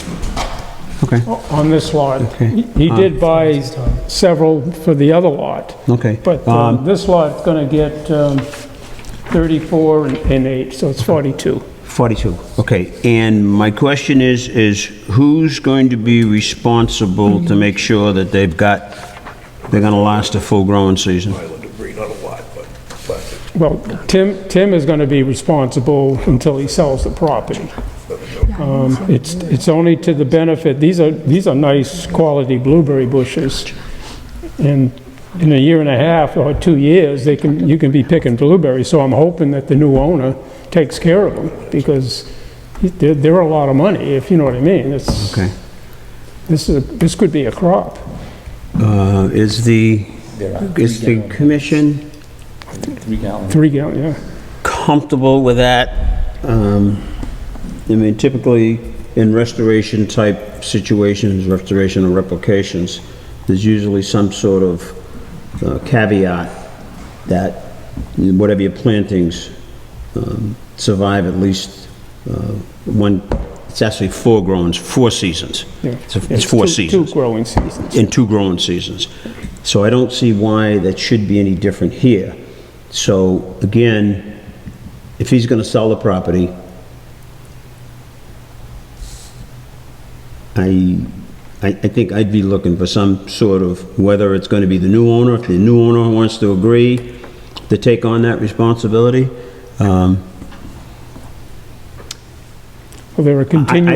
Okay, on this lot. Okay. He did buy several for the other lot, okay. but this lot's going to get 34 and 8, so it's 42. 42, okay. And my question is who's going to be responsible to make sure that they're gonna last a full growing season? Pile of debris, not a lot, but plastic. Well, Tim is going to be responsible until he sells the property. It's only to the benefit, these are nice quality blueberry bushes. And in a year and a half or 2 years, you can be picking blueberries. So I'm hoping that the new owner takes care of them because they're a lot of money, if you know what I mean. Okay. This could be a crop. Is the commission 3 gallons. 3 gallon, yeah. comfortable with that? I mean, typically in restoration type situations, restoration or replications, there's usually some sort of caveat that whatever your plantings survive at least one, it's actually 4 seasons. Yeah. It's 4 seasons. 2 growing seasons. In 2 growing seasons. So I don't see why that should be any different here. So again, if he's gonna sell the property, I think I'd be looking for some sort of, whether it's gonna be the new owner, if the new owner wants to agree to take on that responsibility. Well, they're a continuing.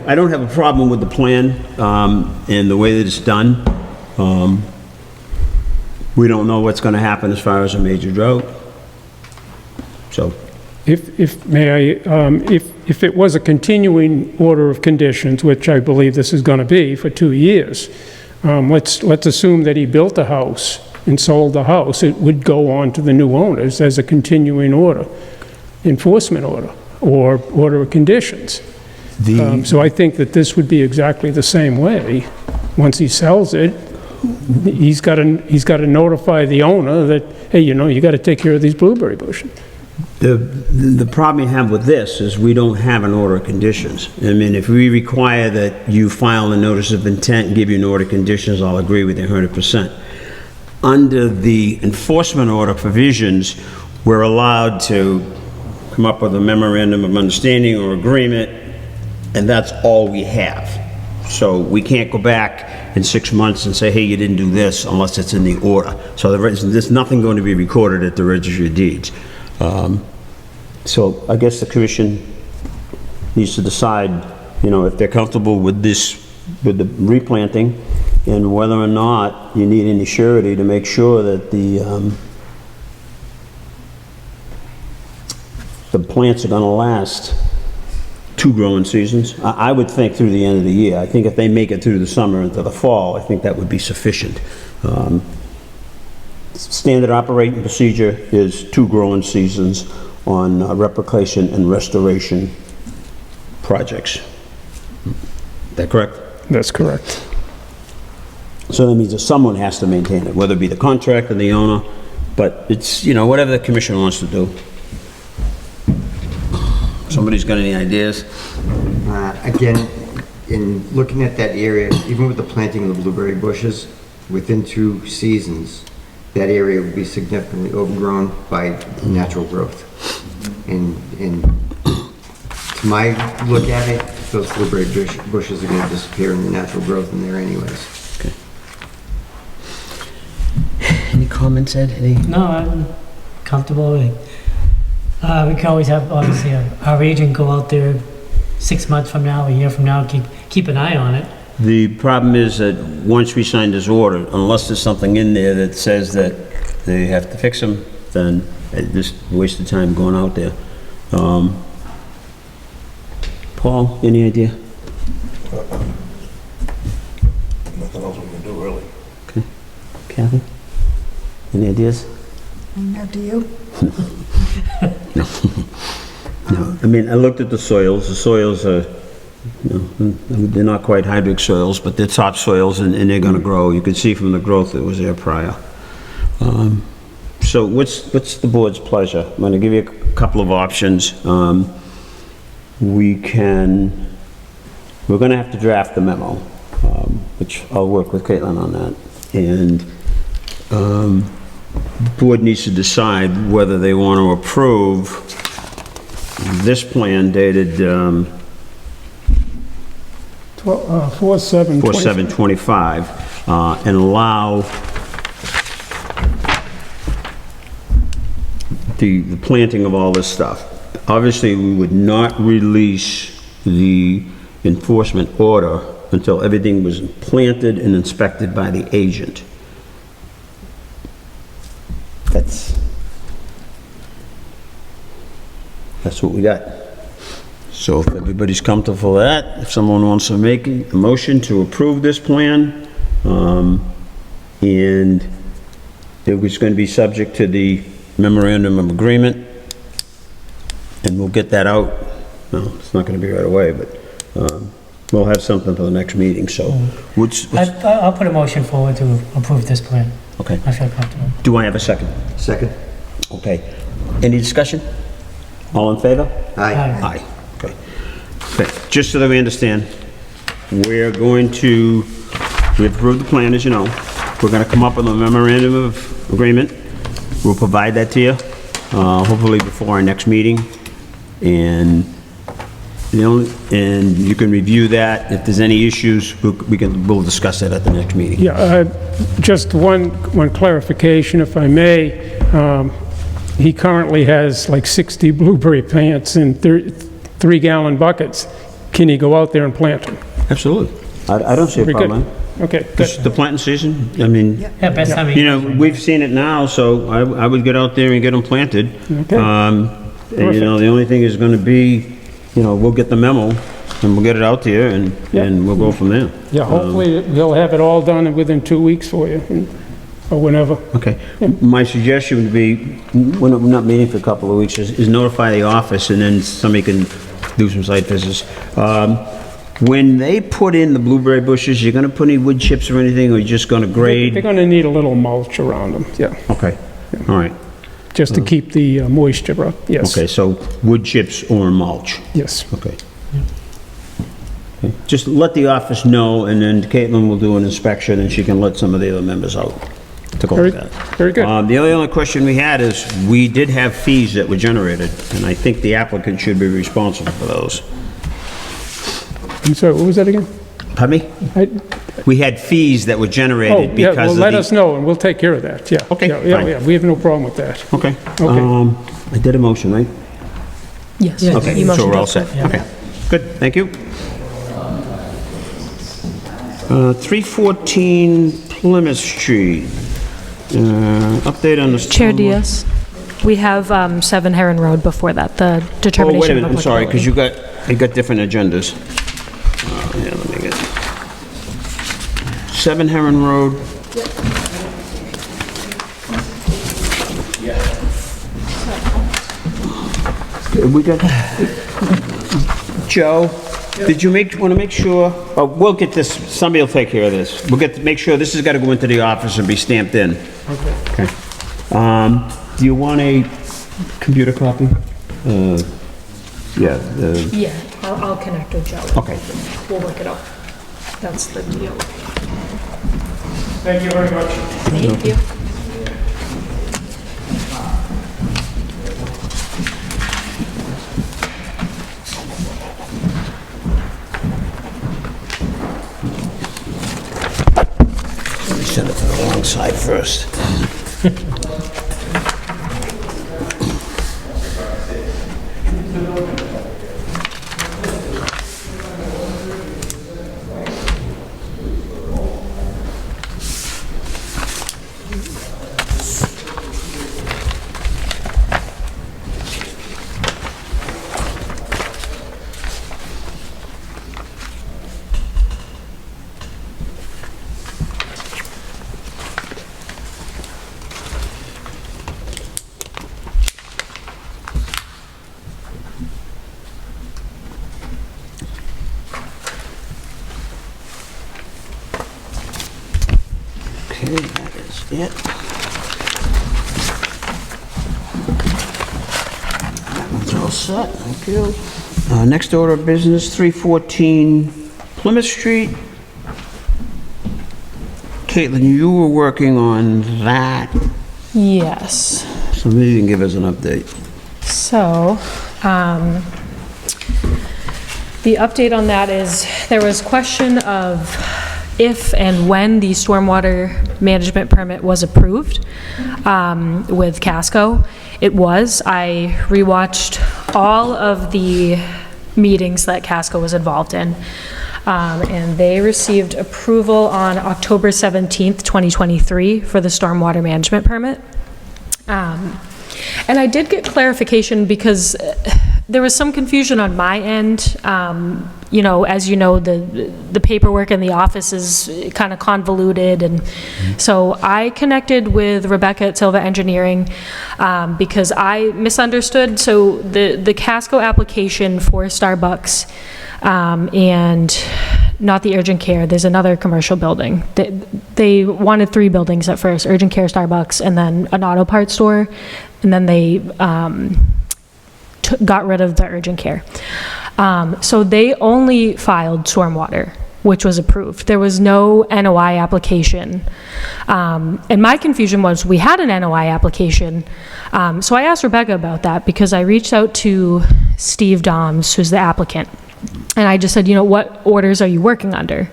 I don't have a problem with the plan, and the way that it's done. We don't know what's gonna happen as far as a major drought. So, If it was a continuing order of conditions, which I believe this is going to be for 2 years, let's assume that he built a house and sold the house, it would go on to the new owners as a continuing order, enforcement order, or order of conditions. So I think that this would be exactly the same way. Once he sells it, he's got to notify the owner that, hey, you got to take care of these blueberry bushes. The problem you have with this is we don't have an order of conditions. I mean, if we require that you file a notice of intent and give you an order of conditions, I'll agree with you 100%. Under the enforcement order provisions, we're allowed to come up with a memorandum of understanding or agreement, and that's all we have. So we can't go back in 6 months and say, hey, you didn't do this unless it's in the order. So there's nothing going to be recorded at the Registry of Deeds. So I guess the commission needs to decide, if they're comfortable with this, with the replanting, and whether or not you need any surety to make sure that the plants are gonna last 2 growing seasons. I would think through the end of the year. I think if they make it through the summer into the fall, I think that would be sufficient. Standard operating procedure is 2 growing seasons on replication and restoration projects. Is that correct? That's correct. So that means that someone has to maintain it, whether it be the contractor, the owner, but it's, whatever the commission wants to do. Somebody's got any ideas? Again, in looking at that area, even with the planting of the blueberry bushes, within 2 seasons, that area will be significantly overgrown by natural growth. And to my look at it, those blueberry bushes are going to disappear in the natural growth in there anyways. Okay. Any comments, Ed? No, I'm comfortable with it. We can always have, obviously, our agent go out there 6 months from now, a year from now, keep an eye on it. The problem is that once we sign this order, unless there's something in there that says that they have to fix them, then it's just a waste of time going out there. Paul, any idea? Nothing else we can do, really. Okay. Kathy? Any ideas? No, do you? No. No. I mean, I looked at the soils. The soils are, they're not quite hydric soils, but they're top soils, and they're going to grow. You can see from the growth that was there prior. So what's the board's pleasure? I'm going to give you a couple of options. We're going to have to draft the memo, which I'll work with Caitlin on that. And the board needs to decide whether they want to approve this plan dated 4/7/25. 4/7/25, and allow the planting of all this stuff. Obviously, we would not release the enforcement order until everything was planted and inspected by the agent. That's what we got. So if everybody's comfortable with that, if someone wants to make a motion to approve this plan, and it was going to be subject to the memorandum of agreement, and we'll get that out. No, it's not going to be right away, but we'll have something for the next meeting, so. I'll put a motion forward to approve this plan. Okay. I feel comfortable. Do I have a second? Second? Okay. Any discussion? All in favor? Aye. Aye. Okay. Okay. Just so that we understand, we've approved the plan, as you know. We're going to come up with a memorandum of agreement. We'll provide that to you, hopefully before our next meeting. And you can review that. If there's any issues, we'll discuss that at the next meeting. Yeah, just one clarification, if I may. He currently has like 60 blueberry plants in 3-gallon buckets. Can he go out there and plant them? Absolutely. I don't see a Very problem. good. Okay, It's good. the planting season, I mean, Yeah, best time of year. we've seen it now, so I would get out there and get them planted. Okay. And, Perfect. the only thing is gonna be, we'll get the memo, and we'll get it out to you, and we'll go from there. Yeah, hopefully he'll have it all done within 2 weeks for you. or whenever. Okay. My suggestion would be, when we're not meeting for a couple of weeks, is notify the office, and then somebody can do some site visits. When they put in the blueberry bushes, you're gonna put any wood chips or anything, or you're just gonna They're grade? gonna need a little mulch around them, yeah, Okay, all right. just to keep the moisture up, yes. Okay, so wood chips or mulch, Yes. okay. Okay. Just let the office know, and then Caitlin will do an inspection, and she can let some of the other members out to go Very, look at it. very good. The only other question we had is, we did have fees that were generated, and I think the applicant should be responsible for those. I'm sorry, what was that again? Pardon me? I- We had fees that were Oh, generated yeah, because well, of let us the... know, and we'll take care of that, yeah. Okay, Yeah, yeah, fine. yeah, we have no problem with that. Okay. Okay. I did a motion, right? Yes. Okay, You so motioned we're all to set. approve. Okay, good, thank you. 314 Plymouth Street. Update on the... Chair Diaz, we have 7 Heron Road before that, the Oh, determination wait a of minute, I'm sorry, because applicability. you got different agendas. Yeah, let me get... 7 Heron Road. We got... Joe, did you want to make sure, oh, we'll get this, somebody will take care of this. We'll make sure this has got to go into the office and be stamped in. Okay. Do you want a computer copy? Yeah, Yeah, I'll connect with Joe. okay. We'll work it out. That's the deal. Thank you very much. Thank you. Send it to the wrong side first. Okay, that is it. That one's all set, thank you. Next order of business, 314 Plymouth Street. Caitlin, you were working on that, Yes. so maybe you can give us an update. So, the update on that is, there was question of if and when the stormwater management permit was approved with Casco. It was. I rewatched all of the meetings that Casco was involved in, and they received approval on October 17th, 2023 for the stormwater management permit. And I did get clarification because there was some confusion on my end. You know, as you know, the paperwork in the office is kind of convoluted, and so I connected with Rebecca at Silva Engineering because I misunderstood. So the Casco application for Starbucks and not the urgent care, there's another commercial building. They wanted 3 buildings at first, urgent care, Starbucks, and then an auto parts store, and then they got rid of the urgent care. So they only filed stormwater, which was approved. There was no NOI application. And my confusion was, we had an NOI application. So I asked Rebecca about that because I reached out to Steve Doms, who's the applicant. And I just said, you know, what orders are you working under?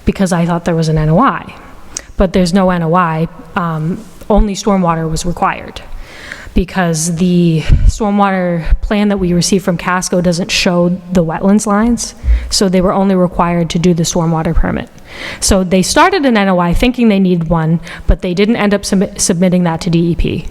Because I thought there was an NOI. But there's no NOI. Only stormwater was required, because the stormwater plan that we received from Casco doesn't show the wetlands lines, so they were only required to do the stormwater permit. So they started an NOI thinking they needed one, but they didn't end up submitting that to DEP.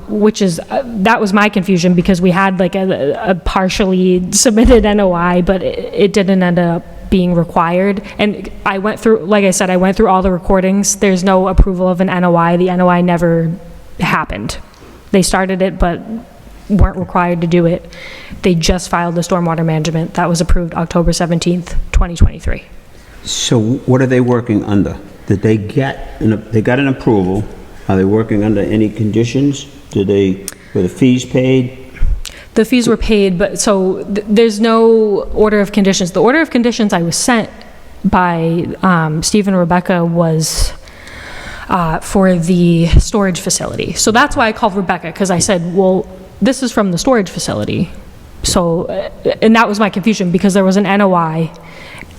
Which is, that was my confusion, because we had like a partially submitted NOI, but it didn't end up being required. And I went through, like I said, I went through all the recordings. There's no approval of an NOI. The NOI never happened. They started it, but weren't required to do it. They just filed the stormwater management. That was approved October 17th, 2023. So what are they working under? Did they get, they got an approval? Are they working under any conditions? Were the fees paid? The fees were paid, but so there's no order of conditions. The order of conditions I was sent by Steve and Rebecca was for the storage facility. So that's why I called Rebecca, because I said, well, this is from the storage facility. So, and that was my confusion, because there was an NOI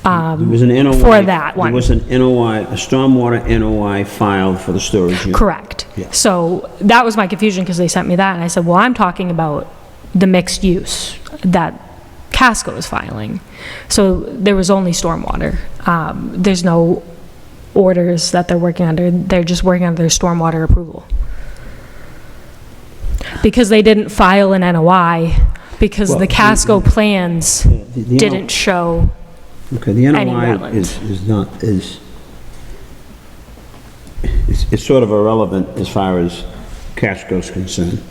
There was an NOI. for that one. There was an NOI, a stormwater NOI filed for the storage unit. Correct. Yeah. So that was my confusion, because they sent me that, and I said, well, I'm talking about the mixed use that Casco is filing. So there was only stormwater. There's no orders that they're working under. They're just working under their stormwater approval. Because they didn't file an NOI, because Well, the Casco plans the didn't show. Okay, the any NOI wetlands. is not, it's sort of irrelevant as far as Casco's concerned.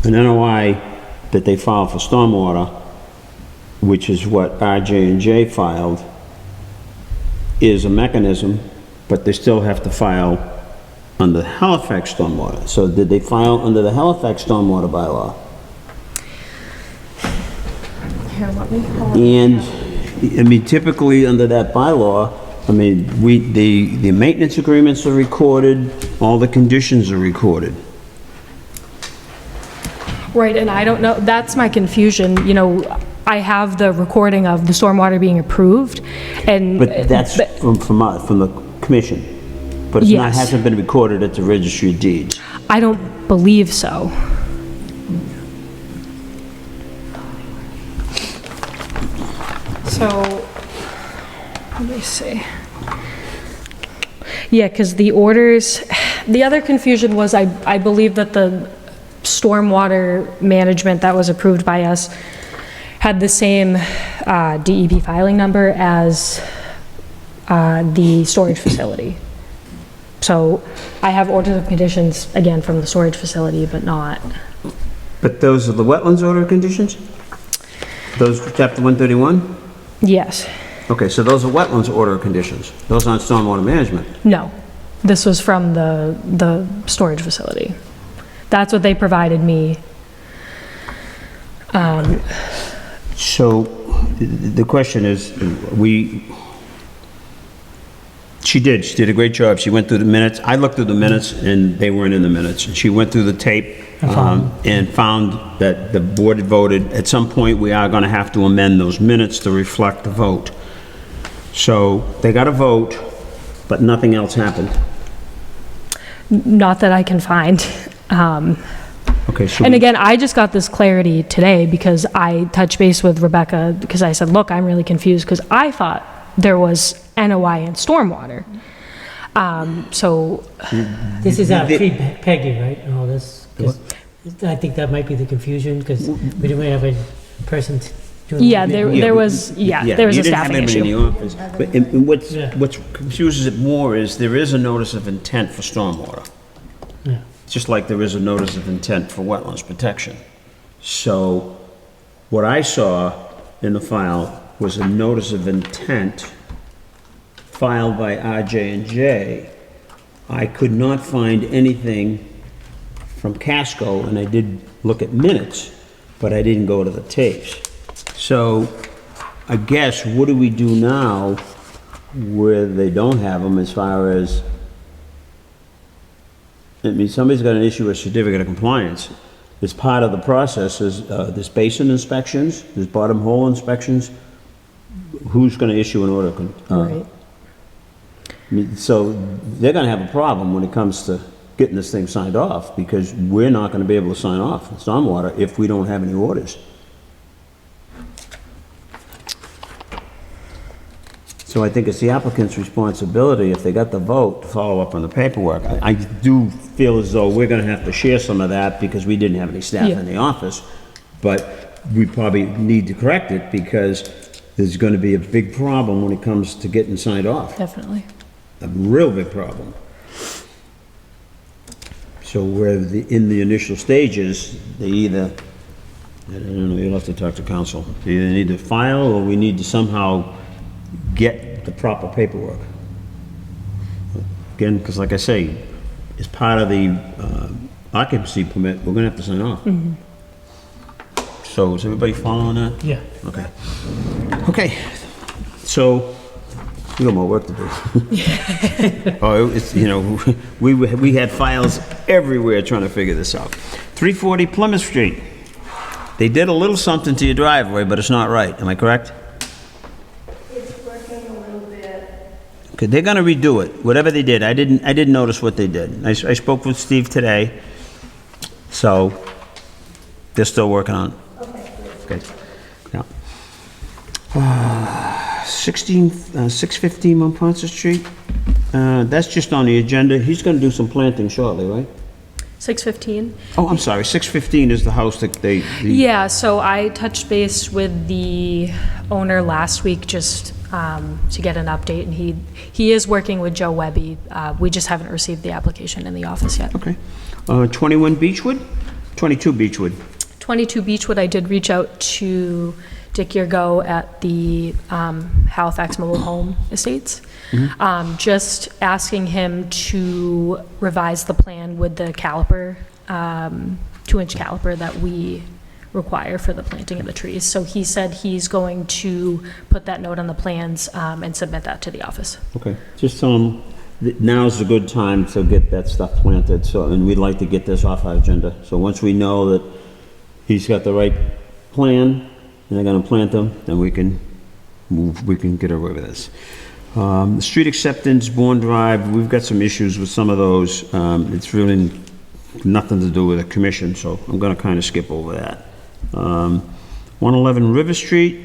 An NOI that they filed for stormwater, which is what RJ&J filed, is a mechanism, but they still have to file under Halifax stormwater. So did they file under the Halifax stormwater bylaw? Here, let me hold. And, I mean, typically under that bylaw, I mean, the maintenance agreements are recorded, all the conditions are recorded. Right, and I don't know, that's my confusion, you know, I have the recording of the stormwater being approved, and. But that's from the commission. But it's not, Yes. hasn't been recorded at the registry of deeds. I don't believe so. So, let me see. Yeah, because the orders, the other confusion was I believe that the stormwater management that was approved by us had the same DEP filing number as the storage facility. So I have orders of conditions, again, from the storage facility, but not. But those are the wetlands order conditions? Those, chapter 131? Yes. Okay, so those are wetlands order conditions. Those aren't stormwater management. No. This was from the storage facility. That's what they provided me. So the question is, she did a great job. She went through the minutes. I looked through the minutes and they weren't in the minutes. And she went through the tape and found that the board had voted. At some point, we are gonna have to amend those minutes to reflect the vote. So they got a vote, but nothing else happened. Not that I can find. Okay, so. And again, I just got this clarity today because I touched base with Rebecca because I said, look, I'm really confused because I thought there was NOI and stormwater. So, This is pre-Peggy, right, and all this? 'Cause I think that might be the confusion, because we didn't have a person doing. yeah, there was a staffing issue. You didn't have anybody in the office. But and what's, Yeah. what confuses it more is there is a notice of intent for stormwater. Yeah. Just like there is a notice of intent for wetlands protection. So what I saw in the file was a notice of intent filed by RJ&J. I could not find anything from Casco, and I did look at minutes, but I didn't go to the tapes. So I guess, what do we do now where they don't have them as far as, I mean, somebody's got an issue with certificate of compliance. As part of the process is, there's basin inspections, there's bottom hole inspections. Who's gonna issue an order? Right. I mean, so they're gonna have a problem when it comes to getting this thing signed off, because we're not gonna be able to sign off on stormwater if we don't have any orders. So I think it's the applicant's responsibility, if they got the vote, to follow up on the paperwork. I do feel as though we're gonna have to share some of that because we didn't have any staff Yeah. in the office, but we probably need to correct it because there's going to be a big problem when it comes to getting signed off. Definitely. A real big problem. So where in the initial stages, they either, I don't know, you'll have to talk to council. They either need to file or we need to somehow get the proper paperwork. Again, because like I say, as part of the occupancy permit, we're gonna have to sign off. So is everybody following that? Yeah. Okay. Okay, so we got more work to do. Oh, it's, you know, we had files everywhere trying to figure this out. 340 Plymouth Street. They did a little something to your driveway, but it's not right. Am I correct? It's working a little bit. Okay, they're gonna redo it, whatever they did. I didn't notice what they did. I spoke with Steve today, so they're still working on it. Okay. Yeah. 615 Montponton Street. That's just on the agenda. He's gonna do some planting shortly, right? 6:15. Oh, I'm sorry, 615 is the house that they... Yeah, so I touched base with the owner last week just to get an update, and he is working with Joe Webby. We just haven't received the application in the office yet. Okay. 21 Beechwood? 22 Beechwood. 22 Beechwood, I did reach out to Dick Yergo at the Halifax Mobile Home Estates, just asking him to revise the plan with the caliper, 2-inch caliper that we require for the planting of the trees. So he said he's going to put that note on the plans and submit that to the office. Okay. Just tell him that now's a good time to get that stuff planted, so, and we'd like to get this off our agenda. So once we know that he's got the right plan, and they're gonna plant them, then we can get away with this. The street acceptance, Bourne Drive, we've got some issues with some of those. It's really nothing to do with the commission, so I'm gonna kinda skip over that. 111 River Street,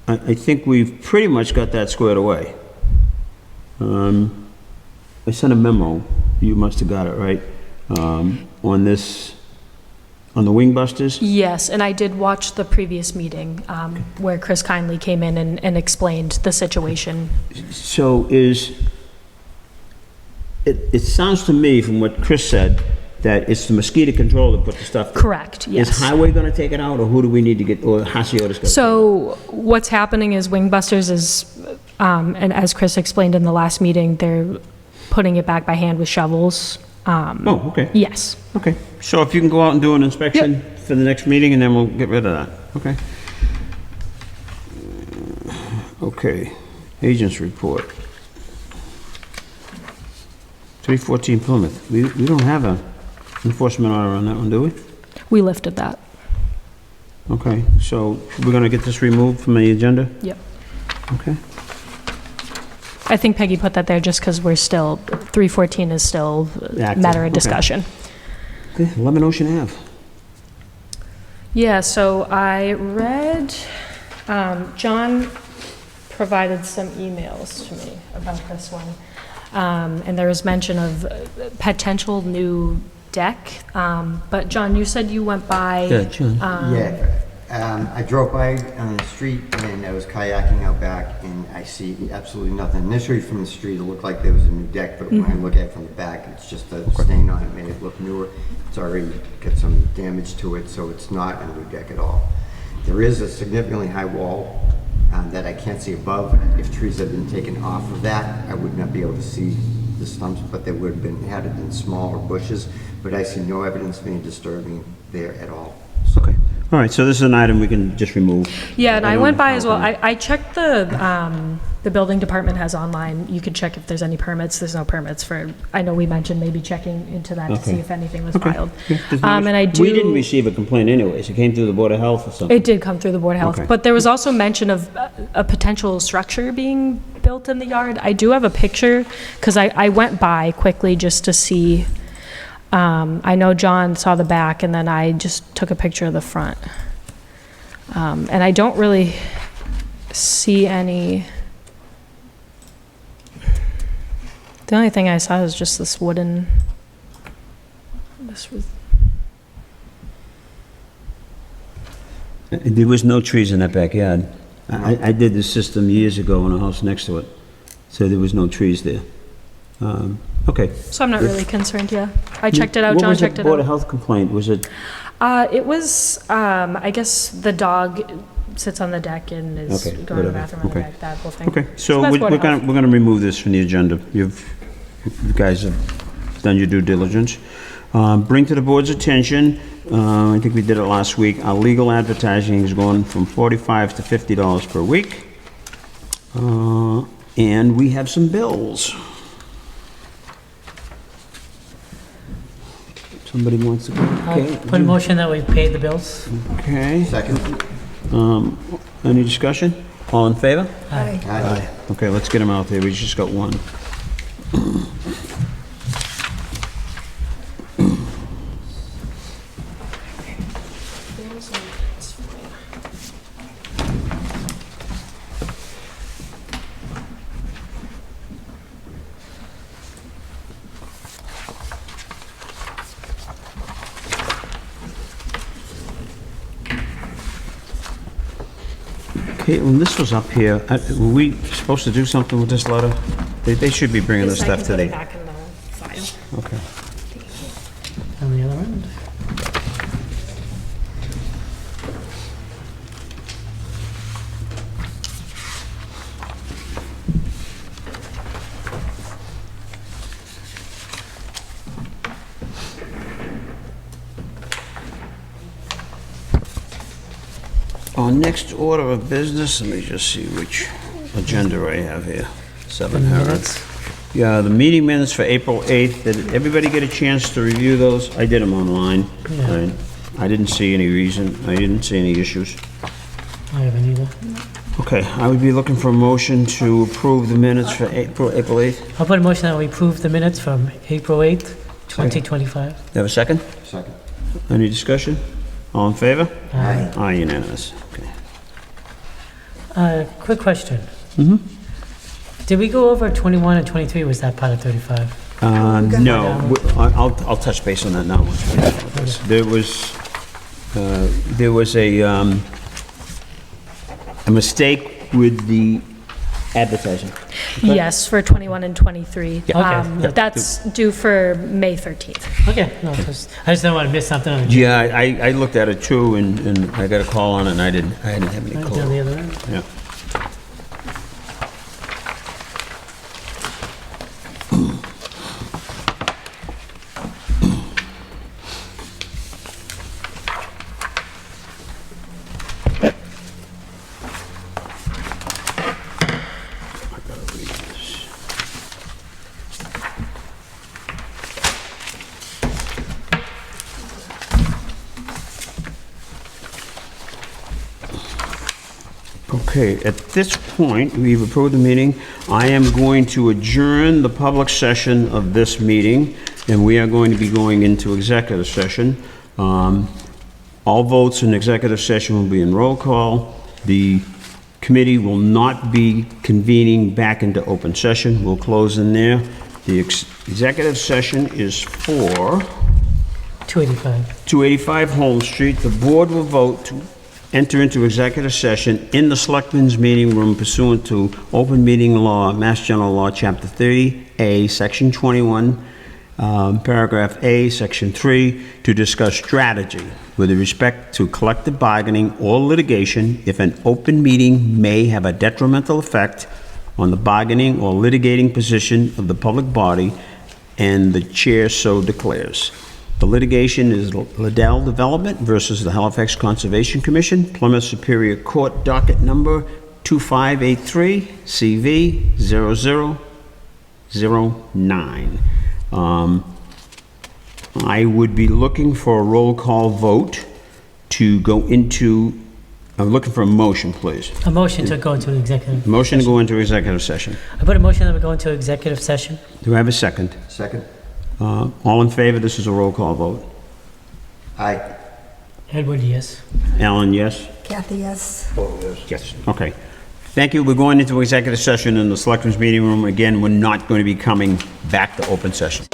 I think we've pretty much got that squared away. I sent a memo, you must have got it, right? On this, on the wing busters? Yes, and I did watch the previous meeting where Chris kindly came in and explained the situation. So it sounds to me from what Chris said, that it's the mosquito control that put the stuff. Correct, yes. Is Highway gonna take it out, or who do we need to get, or Hasiotis gonna? So what's happening is Wing Busters is, and as Chris explained in the last meeting, they're putting it back by hand with shovels. Oh, okay. Yes. Okay, so if you can go out and do an inspection for the next meeting, and then we'll get rid of that, okay? Okay, agents report. 314 Plymouth, we don't have a enforcement order on that one, do we? We lifted that. Okay, so we're gonna get this removed from the agenda? Yep. Okay. I think Peggy put that there just because we're still, 314 is still a Active, matter of okay. discussion. Okay, 11 Ocean Ave. Yeah, so I read, John provided some emails to me about this one. And there was mention of potential new deck. But John, you said you went by. Yeah, John. I drove by on the street and I was kayaking out back and I see absolutely nothing. Initially from the street, it looked like there was a new deck, but when I look at it from the back, it's just a stain on it, made it look newer. It's already got some damage to it, so it's not a new deck at all. There is a significantly high wall that I can't see above. If trees had been taken off of that, I would not be able to see the stumps, but they would have been, had it been smaller bushes, but I see no evidence of any disturbing there at all. Okay, all right, so this is an item we can just remove. Yeah, and I don't went by as well. know. I checked the building department has online. You could check if there's any permits. There's no permits for, I know we mentioned maybe checking into that to see Okay. if anything was Okay. filed. Yeah, there's no And I issue. We didn't do, receive a complaint anyways, it came through the Board of Health or something. it did come through the Board of Health, Okay. but there was also mention of a potential structure being built in the yard. I do have a picture, because I went by quickly just to see. I know John saw the back, and then I just took a picture of the front. And I don't really see any. The only thing I saw was just this wooden. This was. There was no trees in that backyard. I did this system years ago in a house next to it, so there was no trees there. Okay. So I'm not really concerned, yeah. I checked it out, John checked What was the it Board of out. Health complaint? Was it, It was, I guess the dog sits on the deck and is Okay, going to the whatever. bathroom on the Okay. deck, that whole thing. okay, so that's we're Board of Health. gonna remove this from the agenda. You guys have done your due diligence. Bring to the board's attention, I think we did it last week, our legal advertising is going from $45 to $50 per week. And we have some bills. Somebody wants to go? Okay. Put a motion that we pay the bills. Okay. Second? Any discussion? All in favor? Aye. Aye. Okay, let's get them out there. We just got one. Caitlin, this was up here. Were we supposed to do something with this letter? They should be bringing this Yes, I stuff can put it today. back in the file. Okay. On the other end. Our next order of business, let me just see which agenda I have here. 700. Minutes. Yeah, the meeting minutes for April 8th. Did everybody get a chance to review those? I did them online. Yeah. I didn't see any reason, I didn't see any issues. I haven't either. Okay, I would be looking for a motion to approve the minutes for April 8th. I'll put a motion that we approve the minutes from April 8th, 2025. You have a second? Second. Any discussion? All in favor? Aye. Aye, unanimous. Okay. Quick question. Did we go over 21 and 23? Was that part of 35? No, I'll touch base on that now. There was a mistake with the advertising. Yes, for 21 and 23. Yeah. Okay. That's due for May 13th. Okay, no, I just don't want to miss something on the Yeah, I looked at it too, and I got a call on it, and I didn't have any on clue. the other end. Yeah. Okay, at this point, we've approved the meeting. I am going to adjourn the public session of this meeting, and we are going to be going into executive session. All votes in executive session will be in roll call. The committee will not be convening back into open session. We'll close in there. The executive session is for 285. 285 Holmes Street. The board will vote to enter into executive session in the Selectmen's Meeting Room pursuant to Open Meeting Law, Mass General Law, Chapter 30A, Section 21, Paragraph A, Section 3, to discuss strategy with respect to collective bargaining or litigation if an open meeting may have a detrimental effect on the bargaining or litigating position of the public body, and the chair so declares. The litigation is Liddell Development versus the Halifax Conservation Commission, Plymouth Superior Court docket number 2583 CV 0009. I would be looking for a roll call vote to go into, I'm looking for a motion, please. A motion to go into executive. Motion to go into executive session. I put a motion that we go into executive session. Do I have a second? Second? All in favor? This is a roll call vote. Aye. Edward, yes. Alan, yes? Kathy, yes. Oh, yes. Yes. Okay. Thank you. We're going into executive session in the Selectmen's Meeting Room. Again, we're not going to be coming back to open session.